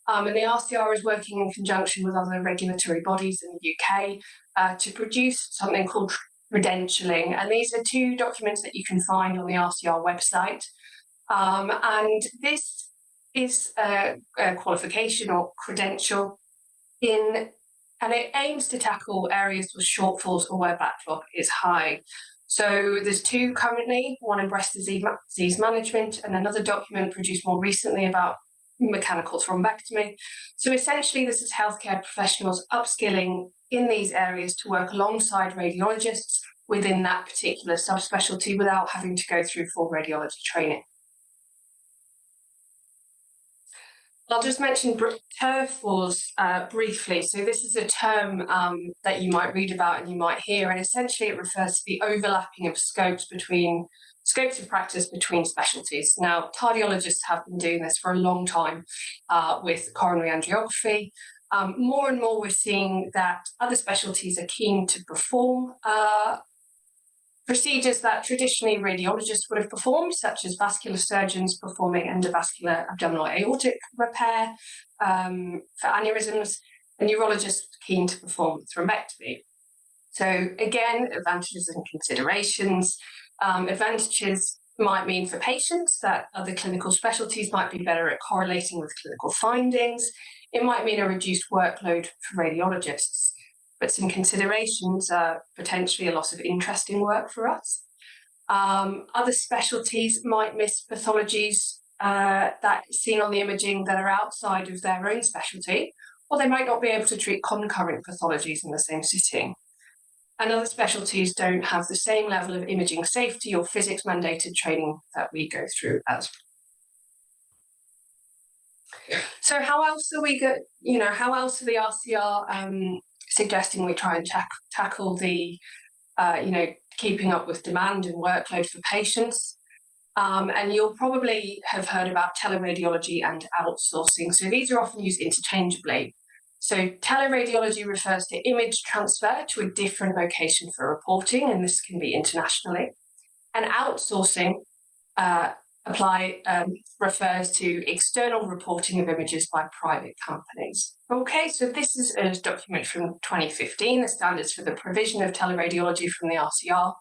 and the RCR is working in conjunction with other regulatory bodies in the UK to produce something called credentialing. And these are two documents that you can find on the RCR website. And this is a qualification or credential and it aims to tackle areas with shortfalls or where backlog is high. So there's two currently, one in breast disease management and another document produced more recently about mechanical thrombectomy. So essentially this is healthcare professionals upskilling in these areas to work alongside radiologists within that particular subspecialty without having to go through full radiology training. I'll just mention turf wars briefly. So this is a term that you might read about and you might hear, and essentially it refers to the overlapping of scopes of practice between specialties. Now, cardiologists have been doing this for a long time with coronary angiography. More and more we're seeing that other specialties are keen to perform procedures that traditionally radiologists would have performed, such as vascular surgeons performing endovascular abdominal aortic repair for aneurysms, and neurologists keen to perform thrombectomy. So again, advantages and considerations. Advantages might mean for patients that other clinical specialties might be better at correlating with clinical findings. It might mean a reduced workload for radiologists. But some considerations are potentially a loss of interest in work for us. Other specialties might miss pathologies that seen on the imaging that are outside of their own specialty, or they might not be able to treat concurrent pathologies in the same sitting. And other specialties don't have the same level of imaging safety or physics mandated training that we go through as. So how else are we how else are the RCR suggesting we try and tackle the, keeping up with demand and workload for patients? And you'll probably have heard about teleradiology and outsourcing. So these are often used interchangeably. So teleradiology refers to image transfer to a different location for reporting, and this can be internationally. And outsourcing refers to external reporting of images by private companies. Okay, so this is a document from 2015, the standards for the provision of teleradiology from the RCR.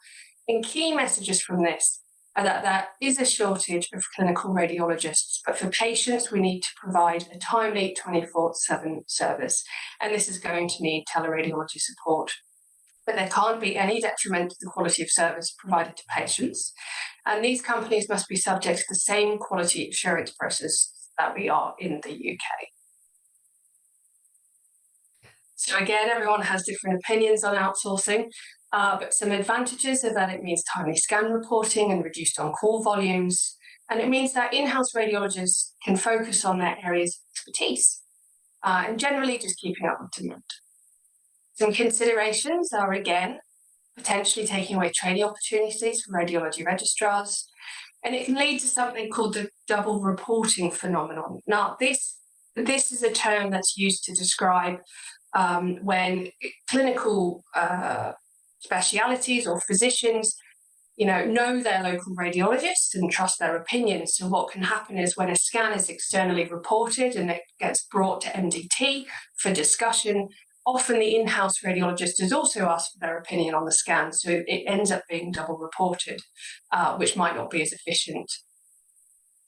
And key messages from this are that there is a shortage of clinical radiologists, but for patients, we need to provide a timely 24/7 service. And this is going to need teleradiology support. But there can't be any detriment to the quality of service provided to patients. And these companies must be subject to the same quality assurance process that we are in the UK. So again, everyone has different opinions on outsourcing, but some advantages are that it means timely scan reporting and reduced on-call volumes. And it means that in-house radiologists can focus on their areas of expertise and generally just keeping up with demand. Some considerations are, again, potentially taking away training opportunities for radiology registrars, and it can lead to something called the double reporting phenomenon. Now, this is a term that's used to describe when clinical specialities or physicians know their local radiologists and trust their opinions. So what can happen is when a scan is externally reported and it gets brought to MDT for discussion, often the in-house radiologist is also asked for their opinion on the scan, so it ends up being double reported, which might not be as efficient.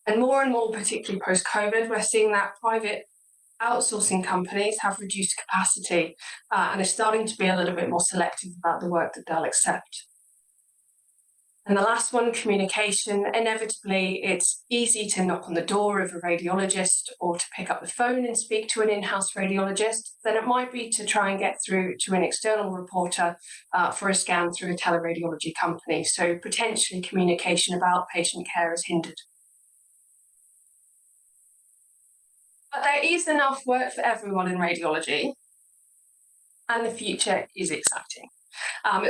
And more, particularly post-COVID, we're seeing that private outsourcing companies have reduced capacity and are starting to be a little bit more selective about the work that they'll accept. And the last one, communication. Inevitably, it's easy to knock on the door of a radiologist or to pick up the phone and speak to an in-house radiologist than it might be to try and get through to an external reporter for a scan through a teleradiology company. So potentially communication about patient care is hindered. But there is enough work for everyone in radiology, and the future is exciting.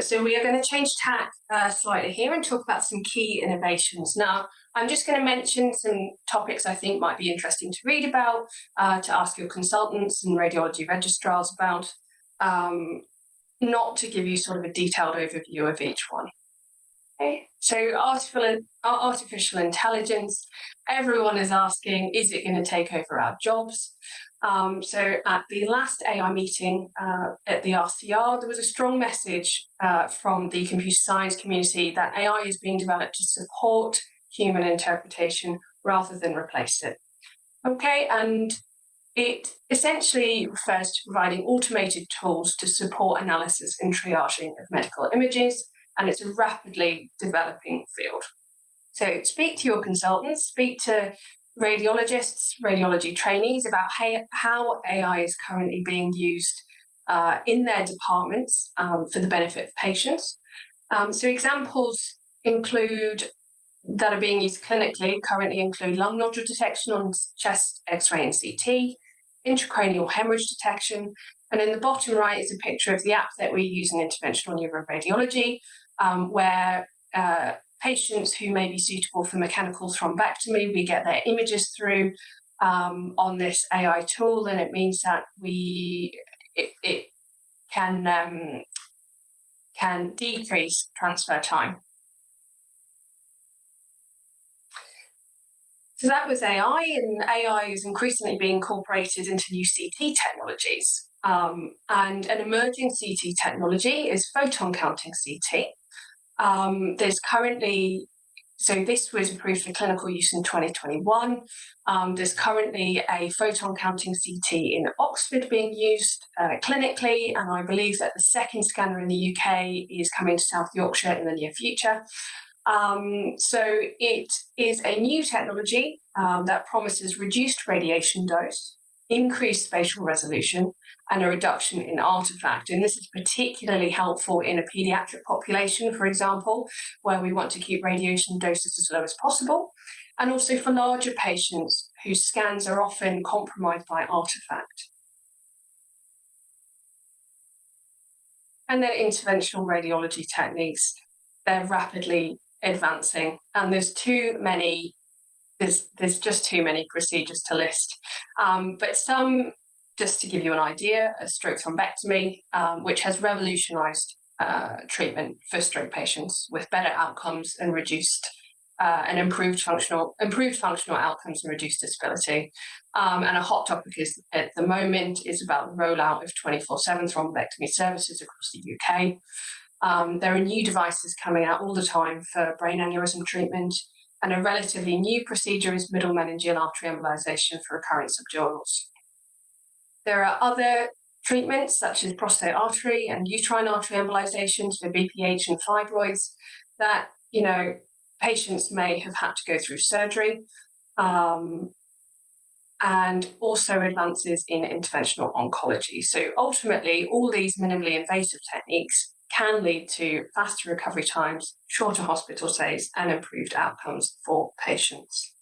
So we are going to change tack slightly here and talk about some key innovations. Now, I'm just going to mention some topics I think might be interesting to read about, to ask your consultants and radiology registrars about, not to give you sort of a detailed overview of each one. Okay, so artificial intelligence, everyone is asking, is it going to take over our jobs? So at the last AI meeting at the RCR, there was a strong message from the computer science community that AI is being developed to support human interpretation rather than replace it. Okay, and it essentially refers to providing automated tools to support analysis and triaging of medical images and it's a rapidly developing field. So speak to your consultants, speak to radiologists, radiology trainees about how AI is currently being used in their departments for the benefit of patients. So examples that are being used clinically currently include lung nodule detection on chest X-ray and CT, intracranial hemorrhage detection, and in the bottom right is a picture of the app that we use in interventional neuroradiology, where patients who may be suitable for mechanical thrombectomy, we get their images through on this AI tool, and it means that it can decrease transfer time. So that was AI, and AI is increasingly being incorporated into new CT technologies. And an emerging CT technology is photon counting CT. There's currently, so this was approved for clinical use in 2021. There's currently a photon counting CT in Oxford being used clinically, and I believe that the second scanner in the UK is coming to South Yorkshire in the near future. So it is a new technology that promises reduced radiation dose, increased spatial resolution, and a reduction in artifact. And this is particularly helpful in a pediatric population, for example, where we want to keep radiation doses as low as possible, and also for larger patients whose scans are often compromised by artifact. And then interventional radiology techniques, they're rapidly advancing, and there's just too many procedures to list. But some, just to give you an idea, a stroke thrombectomy, which has revolutionized treatment for stroke patients with better outcomes and reduced and improved functional outcomes and reduced disability. And a hot topic is at the moment is about the rollout of 24/7 thrombectomy services across the UK. There are new devices coming out all the time for brain aneurysm treatment, and a relatively new procedure is middle meningeal artery embolization for recurrent subdural. There are other treatments such as prostate artery and uterine artery embolizations for BPH and fibroids that, you know, patients may have had to go through surgery, and also advances in interventional oncology. So ultimately, all these minimally invasive techniques can lead to faster recovery times, shorter hospital stays, and improved outcomes for patients.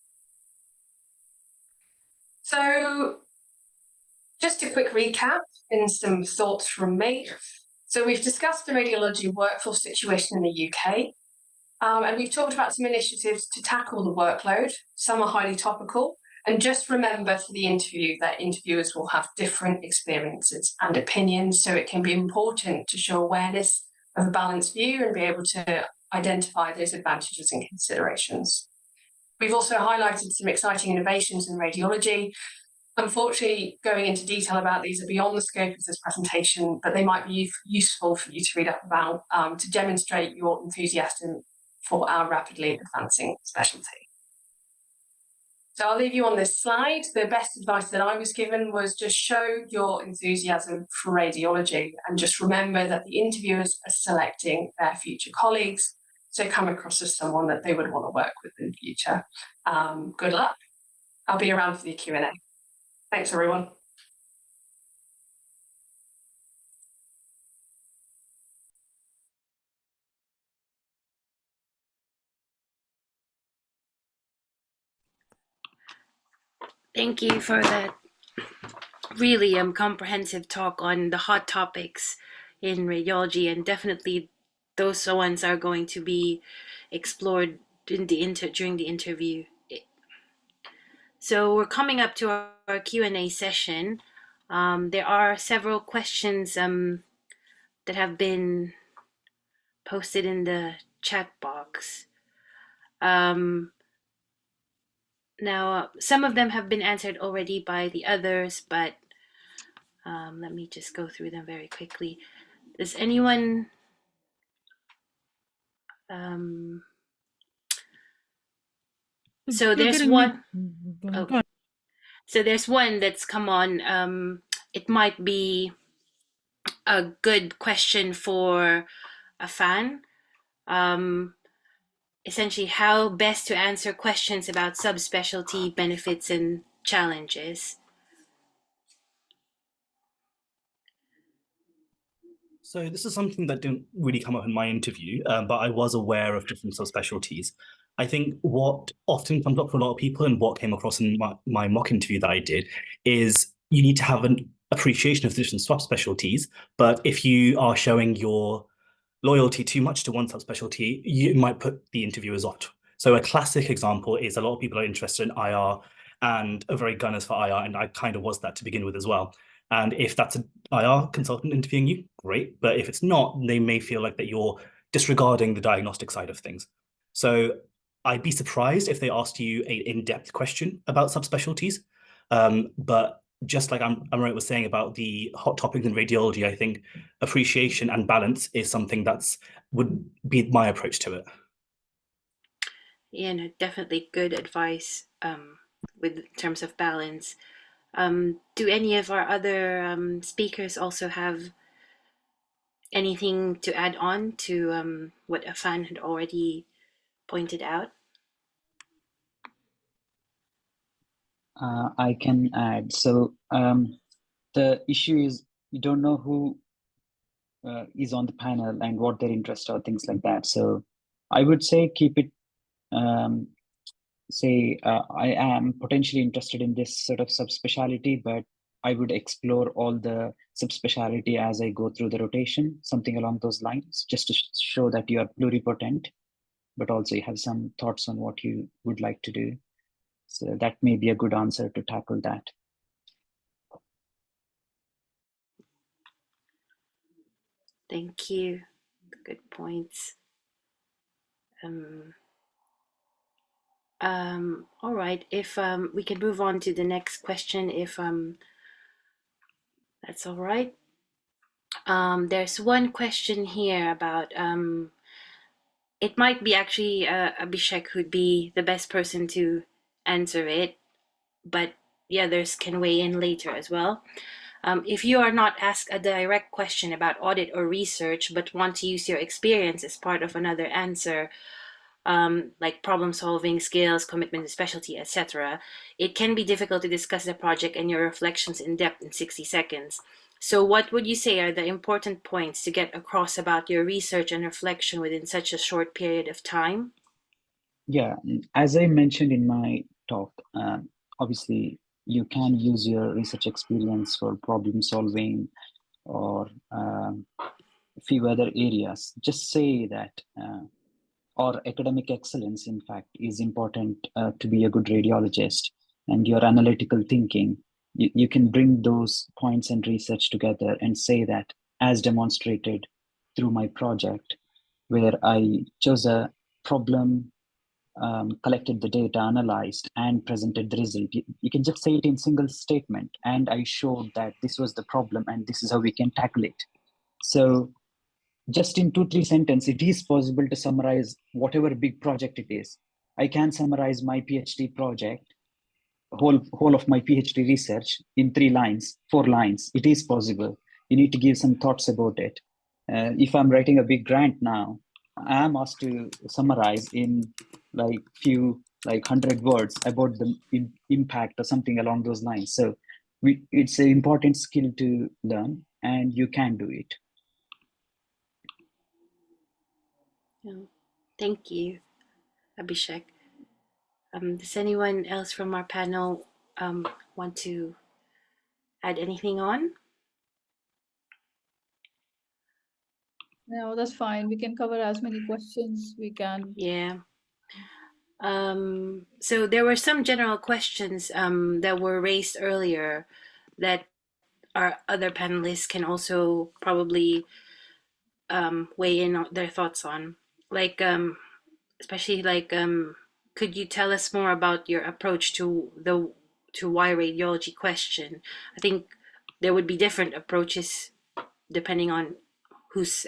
So just a quick recap and some thoughts from me. So we've discussed the radiology workforce situation in the UK, and we've talked about some initiatives to tackle the workload. Some are highly topical, and just remember for the interview that interviewers will have different experiences and opinions, so it can be important to show awareness of a balanced view and be able to identify those advantages and considerations. We've also highlighted some exciting innovations in radiology. Unfortunately, going into detail about these are beyond the scope of this presentation, but they might be useful for you to read up about to demonstrate your enthusiasm for our rapidly advancing specialty. So I'll leave you on this slide. The best advice that I was given was just show your enthusiasm for radiology, and just remember that the interviewers are selecting their future colleagues, so come across as someone that they would want to work with in the future. Good luck. I'll be around for the Q&A. Thanks, everyone. Thank you for that really comprehensive talk on the hot topics in radiology, and definitely those ones are going to be explored in during the interview. So we're coming up to our Q&A session. There are several questions that have been posted in the chat box. Now, some of them have been answered already by the others, but let me just go through them very quickly. Does anyone so there's one. Oh, so there's one that's come on. It might be a good question for a fan. essentially how best to answer questions about subspecialty benefits and challenges. So this is something that didn't really come up in my interview, but I was aware of different subspecialties. I think what often comes up for a lot of people and what came across in my mock interview that I did is you need to have an appreciation of different subspecialties, but if you are showing your loyalty too much to one subspecialty, you might put the interviewers off. So a classic example is a lot of people are interested in IR and are very gunners for IR, and I kind of was that to begin with as well. And if that's an IR consultant interviewing you, great. But if it's not, they may feel like that you're disregarding the diagnostic side of things. So I'd be surprised if they asked you an in-depth question about subspecialties. But just like Amrit was saying about the hot topics in radiology, I think appreciation and balance is something that's would be my approach to it. Yeah, no, definitely good advice with terms of balance. Do any of our other speakers also have anything to add on to what Afan had already pointed out? I can add. So the issue is you don't know who is on the panel and what their interests are, things like that. So I would say keep it, I am potentially interested in this sort of subspecialty, but I would explore all the subspecialty as I go through the rotation, something along those lines, just to show that you are pluripotent, but also you have some thoughts on what you would like to do. So that may be a good answer to tackle that. Thank you. Good points. All right, if we can move on to the next question, if that's all right. There's one question here about it might be actually Abhishek who'd be the best person to answer it, but the others can weigh in later as well. If you are not asked a direct question about audit or research, but want to use your experience as part of another answer, like problem solving skills, commitment to specialty, etc., it can be difficult to discuss the project and your reflections in depth in 60 seconds. So what would you say are the important points to get across about your research and reflection within such a short period of time? Yeah, as I mentioned in my talk, obviously you can use your research experience for problem solving or a few other areas. Just say that or academic excellence, in fact, is important to be a good radiologist, and your analytical thinking, you can bring those points and research together and say that, as demonstrated through my project, where I chose a problem, collected the data, analyzed, and presented the result. You can just say it in single statement, and I showed that this was the problem and this is how we can tackle it. So just in 2-3 sentences, it is possible to summarize whatever big project it is. I can summarize my PhD project, whole of my PhD research in 3 lines, 4 lines. It is possible. You need to give some thoughts about it. If I'm writing a big grant now, I am asked to summarize in like 100 words about the impact or something along those lines. So it's an important skill to learn, and you can do it. Thank you, Abhishek. Does anyone else from our panel want to add anything on? No, that's fine. We can cover as many questions we can. Yeah. So there were some general questions that were raised earlier that our other panelists can also probably weigh in on their thoughts on. Like, especially like, could you tell us more about your approach to the why radiology question? I think there would be different approaches depending on who's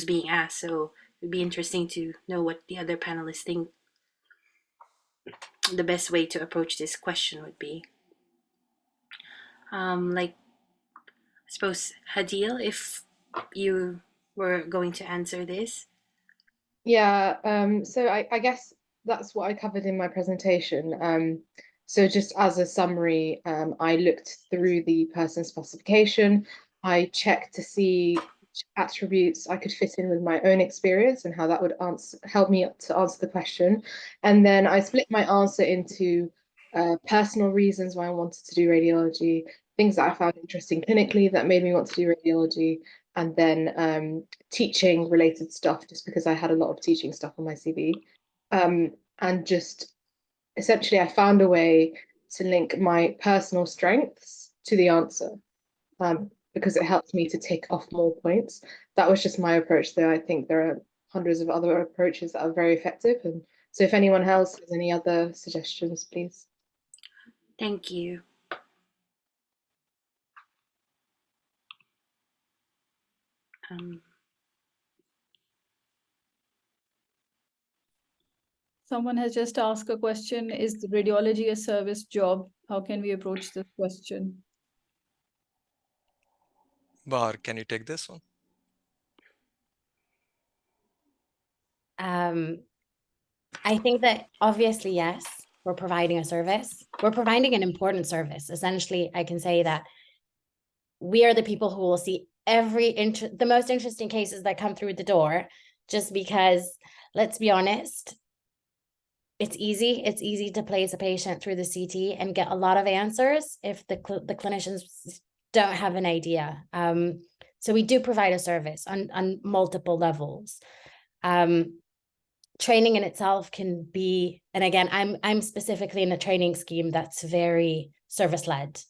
being asked. So it'd be interesting to know what the other panelists think the best way to approach this question would be. Like, I suppose Hadil, if you were going to answer this. Yeah, so I guess that's what I covered in my presentation. So just as a summary, I looked through the person specification. I checked to see which attributes I could fit in with my own experience and how that would help me to answer the question. And then I split my answer into personal reasons why I wanted to do radiology, things that I found interesting clinically that made me want to do radiology, and then teaching related stuff, just because I had a lot of teaching stuff on my CV. And just essentially, I found a way to link my personal strengths to the answer, because it helped me to tick off more points. That was just my approach, though. I think there are hundreds of other approaches that are very effective. And so if anyone else has any other suggestions, please. Thank you. Someone has just asked a question, is radiology a service job? How can we approach this question? Bar, can you take this one? I think that obviously, yes, we're providing a service. We're providing an important service. Essentially, I can say that we are the people who will see the most interesting cases that come through the door, just because, let's be honest, it's easy to place a patient through the CT and get a lot of answers if the clinicians don't have an idea. So we do provide a service on multiple levels. Training in itself can be, and again, I'm specifically in a training scheme that's very service-led.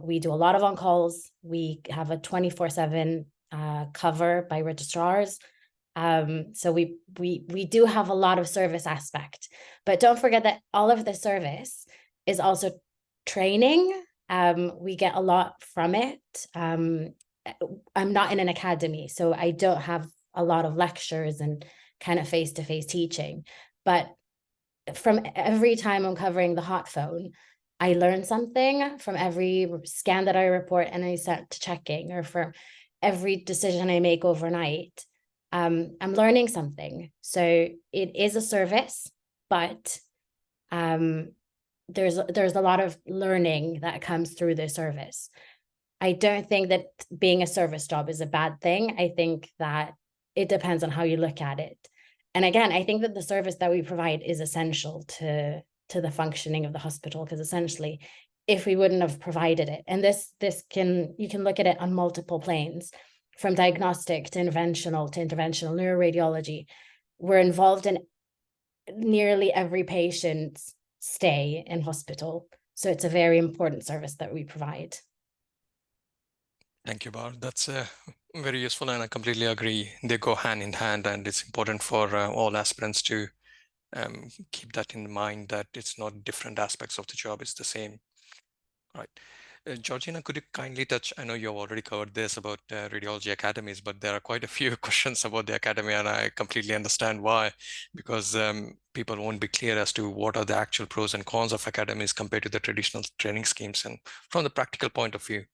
We do a lot of on-calls. We have a 24/7 cover by registrars. So we do have a lot of service aspect, but don't forget that all of the service is also training. We get a lot from it. I'm not in an academy, so I don't have a lot of lectures and kind of face-to-face teaching, but from every time I'm covering the hot phone, I learn something from every scan that I report and I set to checking, or for every decision I make overnight. I'm learning something. So it is a service, but there's a lot of learning that comes through the service. I don't think that being a service job is a bad thing. I think that it depends on how you look at it. And again, I think that the service that we provide is essential to the functioning of the hospital, because essentially, if we wouldn't have provided it, and you can look at it on multiple planes, from diagnostic to interventional neuroradiology, we're involved in nearly every patient's stay in hospital. So it's a very important service that we provide. Thank you, Bar. That's very useful, and I completely agree. They go hand in hand, and it's important for all aspirants to keep that in mind, that it's not different aspects of the job, it's the same. Right. Georgina, could you kindly touch, I know you've already covered this about radiology academies, but there are quite a few questions about the academy, and I completely understand why, because people won't be clear as to what are the actual pros and cons of academies compared to the traditional training schemes. And from the practical point of view,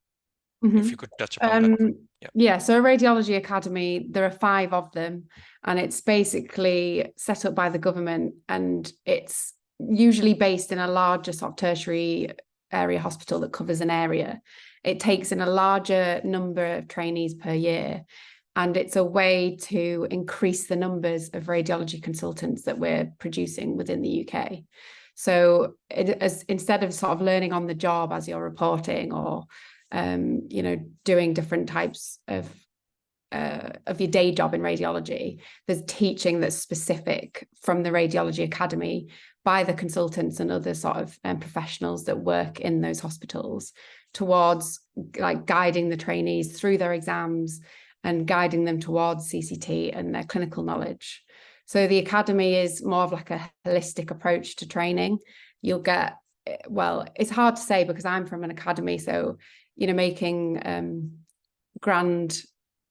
if you could touch upon that. Yeah, so a radiology academy, there are 5 of them, and it's basically set up by the government, and it's usually based in a larger sort of tertiary area hospital that covers an area. It takes in a larger number of trainees per year, and it's a way to increase the numbers of radiology consultants that we're producing within the UK. So instead of sort of learning on the job as you're reporting, or doing different types of your day job in radiology, there's teaching that's specific from the radiology academy by the consultants and other sort of professionals that work in those hospitals, towards like guiding the trainees through their exams and guiding them towards CCT and their clinical knowledge. So the academy is more of like a holistic approach to training. You'll get, well, it's hard to say because I'm from an academy, so making grand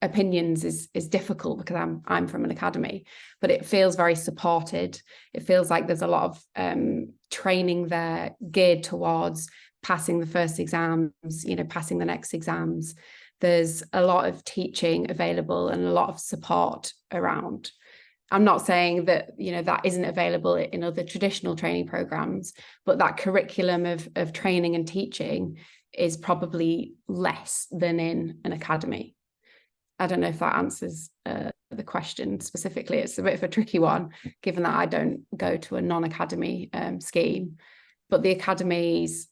opinions is difficult because I'm from an academy, but it feels very supported. It feels like there's a lot of training there geared towards passing the first exams, passing the next exams. There's a lot of teaching available and a lot of support around. I'm not saying that, you know, that isn't available in other traditional training programs, but that curriculum of training and teaching is probably less than in an academy. I don't know if that answers the question specifically. It's a bit of a tricky one, given that I don't go to a non-academy scheme. But the academies,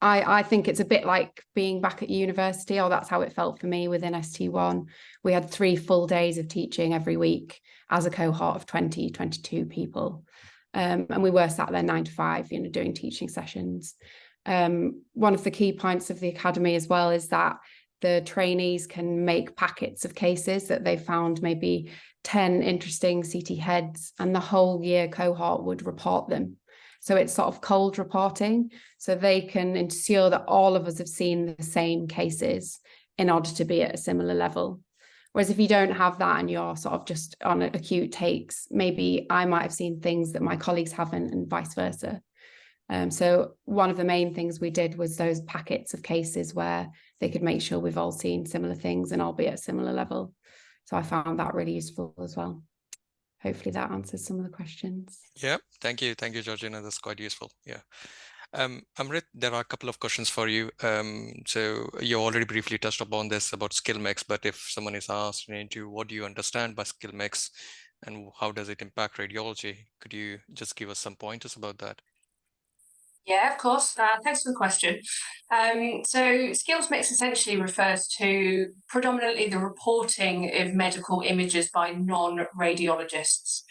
I think it's a bit like being back at university, or that's how it felt for me within ST1. We had 3 full days of teaching every week as a cohort of 20, 22 people. And we were sat there 9 to 5, you know, doing teaching sessions. One of the key points of the academy as well is that the trainees can make packets of cases that they found maybe 10 interesting CT heads, and the whole year cohort would report them. So it's sort of cold reporting, so they can ensure that all of us have seen the same cases in order to be at a similar level. Whereas if you don't have that and you're sort of just on acute takes, maybe I might have seen things that my colleagues haven't, and vice versa. So one of the main things we did was those packets of cases where they could make sure we've all seen similar things and all be at a similar level. So I found that really useful as well. Hopefully that answers some of the questions. Yeah, thank you, Georgina. That's quite useful. Yeah, Amrit, there are a couple of questions for you. So you already briefly touched upon this about skill mix, but if someone is asked into what do you understand by skill mix and how does it impact radiology, could you just give us some pointers about that? Yeah, of course. Thanks for the question. So skills mix essentially refers to predominantly the reporting of medical images by non-radiologists.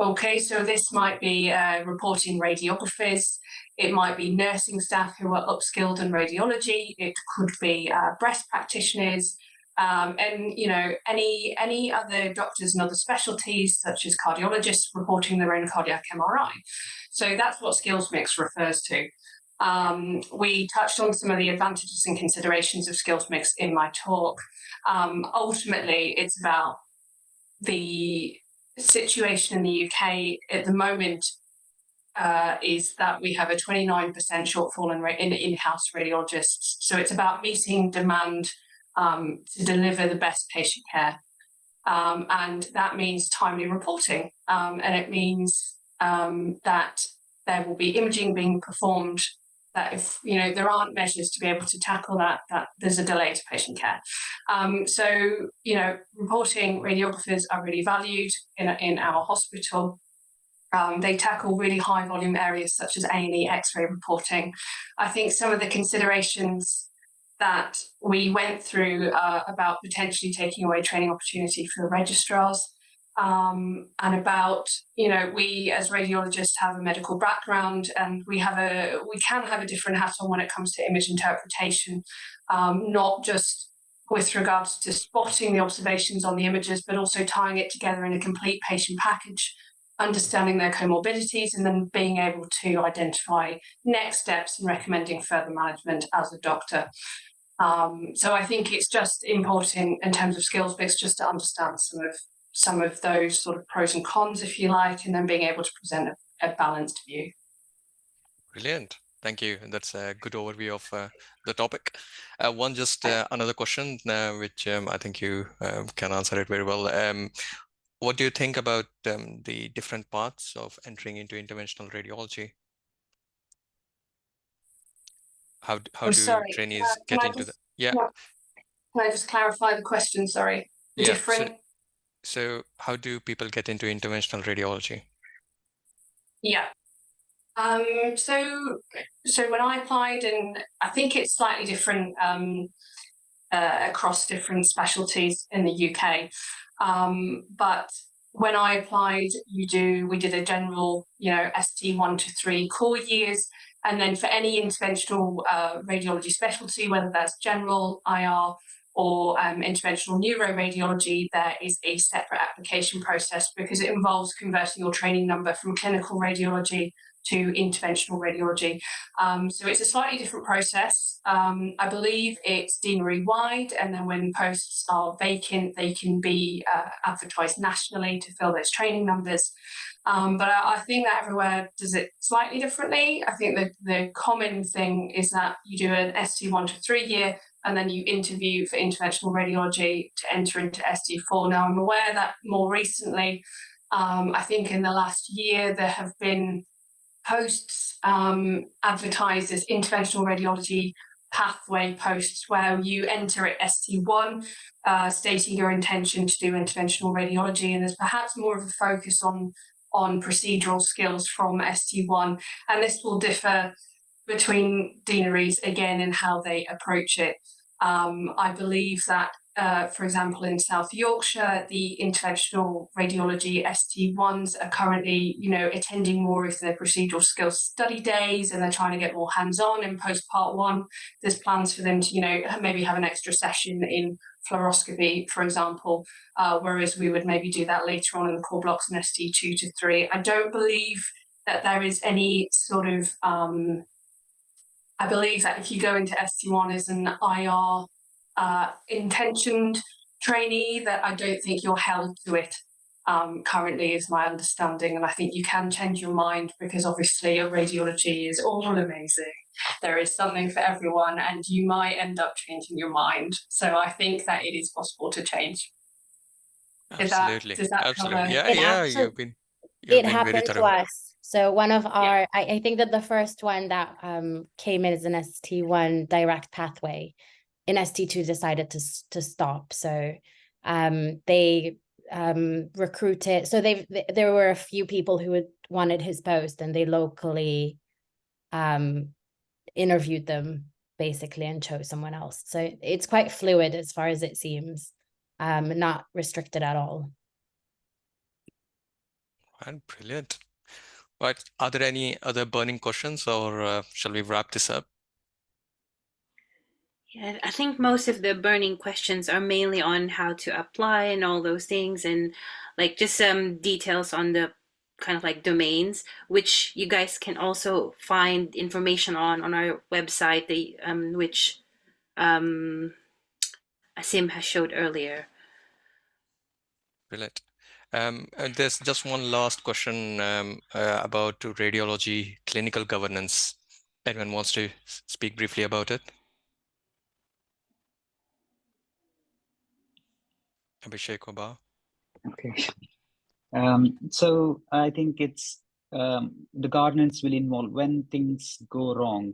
Okay, so this might be reporting radiographers, it might be nursing staff who are upskilled in radiology, it could be breast practitioners, and you know, any other doctors and other specialties such as cardiologists reporting their own cardiac MRI. So that's what skills mix refers to. We touched on some of the advantages and considerations of skills mix in my talk. Ultimately, it's about the situation in the UK at the moment is that we have a 29% shortfall in in-house radiologists. So it's about meeting demand to deliver the best patient care. And that means timely reporting. And it means that there will be imaging being performed, that if, you know, there aren't measures to be able to tackle that there's a delay to patient care. So, you know, reporting radiographers are really valued in our hospital. They tackle really high volume areas such as A&E X-ray reporting. I think some of the considerations that we went through about potentially taking away training opportunity for the registrars, and about, you know, we as radiologists have a medical background and we can have a different hat on when it comes to image interpretation, not just with regards to spotting the observations on the images, but also tying it together in a complete patient package, understanding their comorbidities, and then being able to identify next steps and recommending further management as a doctor. So I think it's just important in terms of skills mix just to understand some of those sort of pros and cons, if you like, and then being able to present a balanced view. Brilliant. Thank you. That's a good overview of the topic. Another question, which I think you can answer it very well. What do you think about the different paths of entering into interventional radiology? How do trainees get into that? Yeah. Can I just clarify the question? Sorry. Yeah. So how do people get into interventional radiology? Yeah. So when I applied, and I think it's slightly different across different specialties in the UK. But when I applied, we did a general, you know, ST 1 to 3 core years. And then for any interventional radiology specialty, whether that's general, IR, or interventional neuroradiology, there is a separate application process because it involves converting your training number from clinical radiology to interventional radiology. So it's a slightly different process. I believe it's deanery-wide, and then when posts are vacant, they can be advertised nationally to fill those training numbers. But I think that everywhere does it slightly differently. I think the common thing is that you do an ST 1 to 3 year, and then you interview for interventional radiology to enter into ST4. Now, I'm aware that more recently, I think in the last year, there have been posts advertised as interventional radiology pathway posts where you enter at ST1, stating your intention to do interventional radiology, and there's perhaps more of a focus on procedural skills from ST1, and this will differ between deaneries again in how they approach it. I believe that, for example, in South Yorkshire, the interventional radiology ST1s are currently, attending more of their procedural skills study days, and they're trying to get more hands-on in post-part 1. There's plans for them to, maybe have an extra session in fluoroscopy, for example, whereas we would maybe do that later on in the core blocks in ST2 to 3. I don't believe that there is any sort of I believe that if you go into ST1 as an IR intentioned trainee, that I don't think you're held to it currently, is my understanding. And I think you can change your mind, because obviously your radiology is all amazing. There is something for everyone, and you might end up changing your mind. So I think that it is possible to change. Absolutely. Does that Absolutely. cover? Yeah, It yeah, actually- you've been It very happened to thorough. us. So one of our, I think that the first one that came in as an ST1 direct pathway, in ST2 decided to stop. So they recruited. So there were a few people who had wanted his post, and they locally interviewed them basically and chose someone else. So it's quite fluid as far as it seems, not restricted at all. And brilliant. Right. Are there any other burning questions, or shall we wrap this up? Yeah, I think most of the burning questions are mainly on how to apply and all those things, and like just some details on the kind of like domains, which you guys can also find information on our website, which Asim has showed earlier. Brilliant. And there's just one last question about radiology clinical governance. Anyone wants to speak briefly about it? Abhishek Oba. Okay. So I think it's the governance will involve when things go wrong.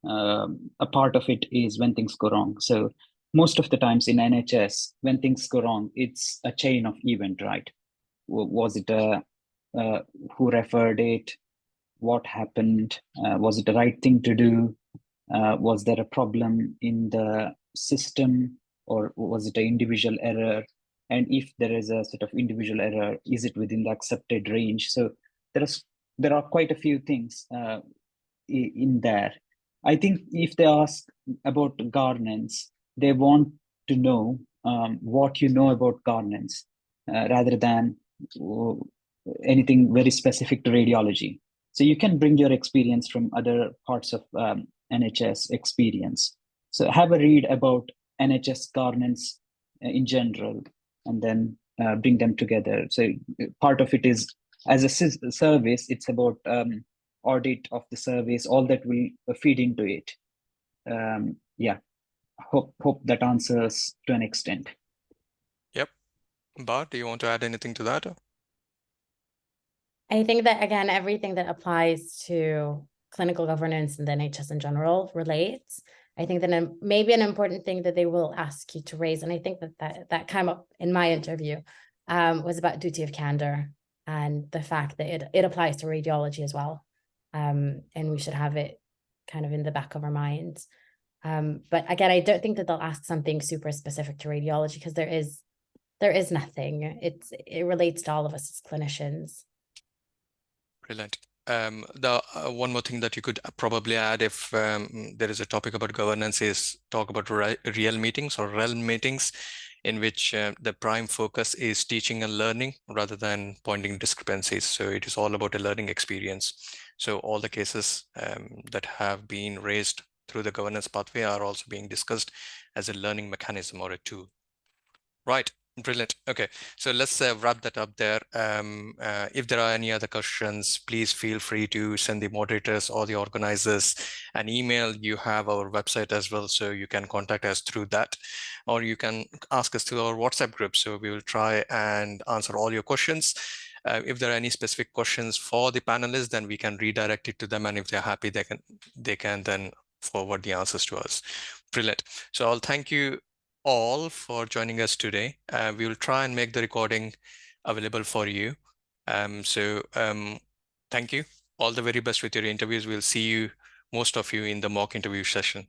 A part of it is when things go wrong. So most of the times in NHS, when things go wrong, it's a chain of event, right? Was it who referred it? What happened? Was it the right thing to do? Was there a problem in the system, or was it an individual error? And if there is a sort of individual error, is it within the accepted range? So there are quite a few things in there. I think if they ask about governance, they want to know what you know about governance rather than anything very specific to radiology. So you can bring your experience from other parts of NHS experience. So have a read about NHS governance in general, and then bring them together. So part of it is, as a service, it's about audit of the service, all that will feed into it. Yeah, hope that answers to an extent. Yep. Bart, do you want to add anything to that? I think that, again, everything that applies to clinical governance and the NHS in general relates. I think that maybe an important thing that they will ask you to raise, and I think that came up in my interview, was about duty of candor and the fact that it applies to radiology as well. And we should have it kind of in the back of our minds. But again, I don't think that they'll ask something super specific to radiology, because there is nothing. It relates to all of us as clinicians. Brilliant. The one more thing that you could probably add, if there is a topic about governance, is talk about real meetings or REL meetings, in which the prime focus is teaching and learning rather than pointing discrepancies. So it is all about a learning experience. So all the cases that have been raised through the governance pathway are also being discussed as a learning mechanism or a tool. Right. Brilliant. Okay, so let's wrap that up there. If there are any other questions, please feel free to send the moderators or the organizers an email. You have our website as well, so you can contact us through that, or you can ask us through our WhatsApp group. So we will try and answer all your questions. If there are any specific questions for the panelists, then we can redirect it to them, and if they're happy, they can then forward the answers to us. Brilliant. So I'll thank you all for joining us today. We will try and make the recording available for you. Thank you. All the very best with your interviews. We'll see you, most of you, in the mock interview session.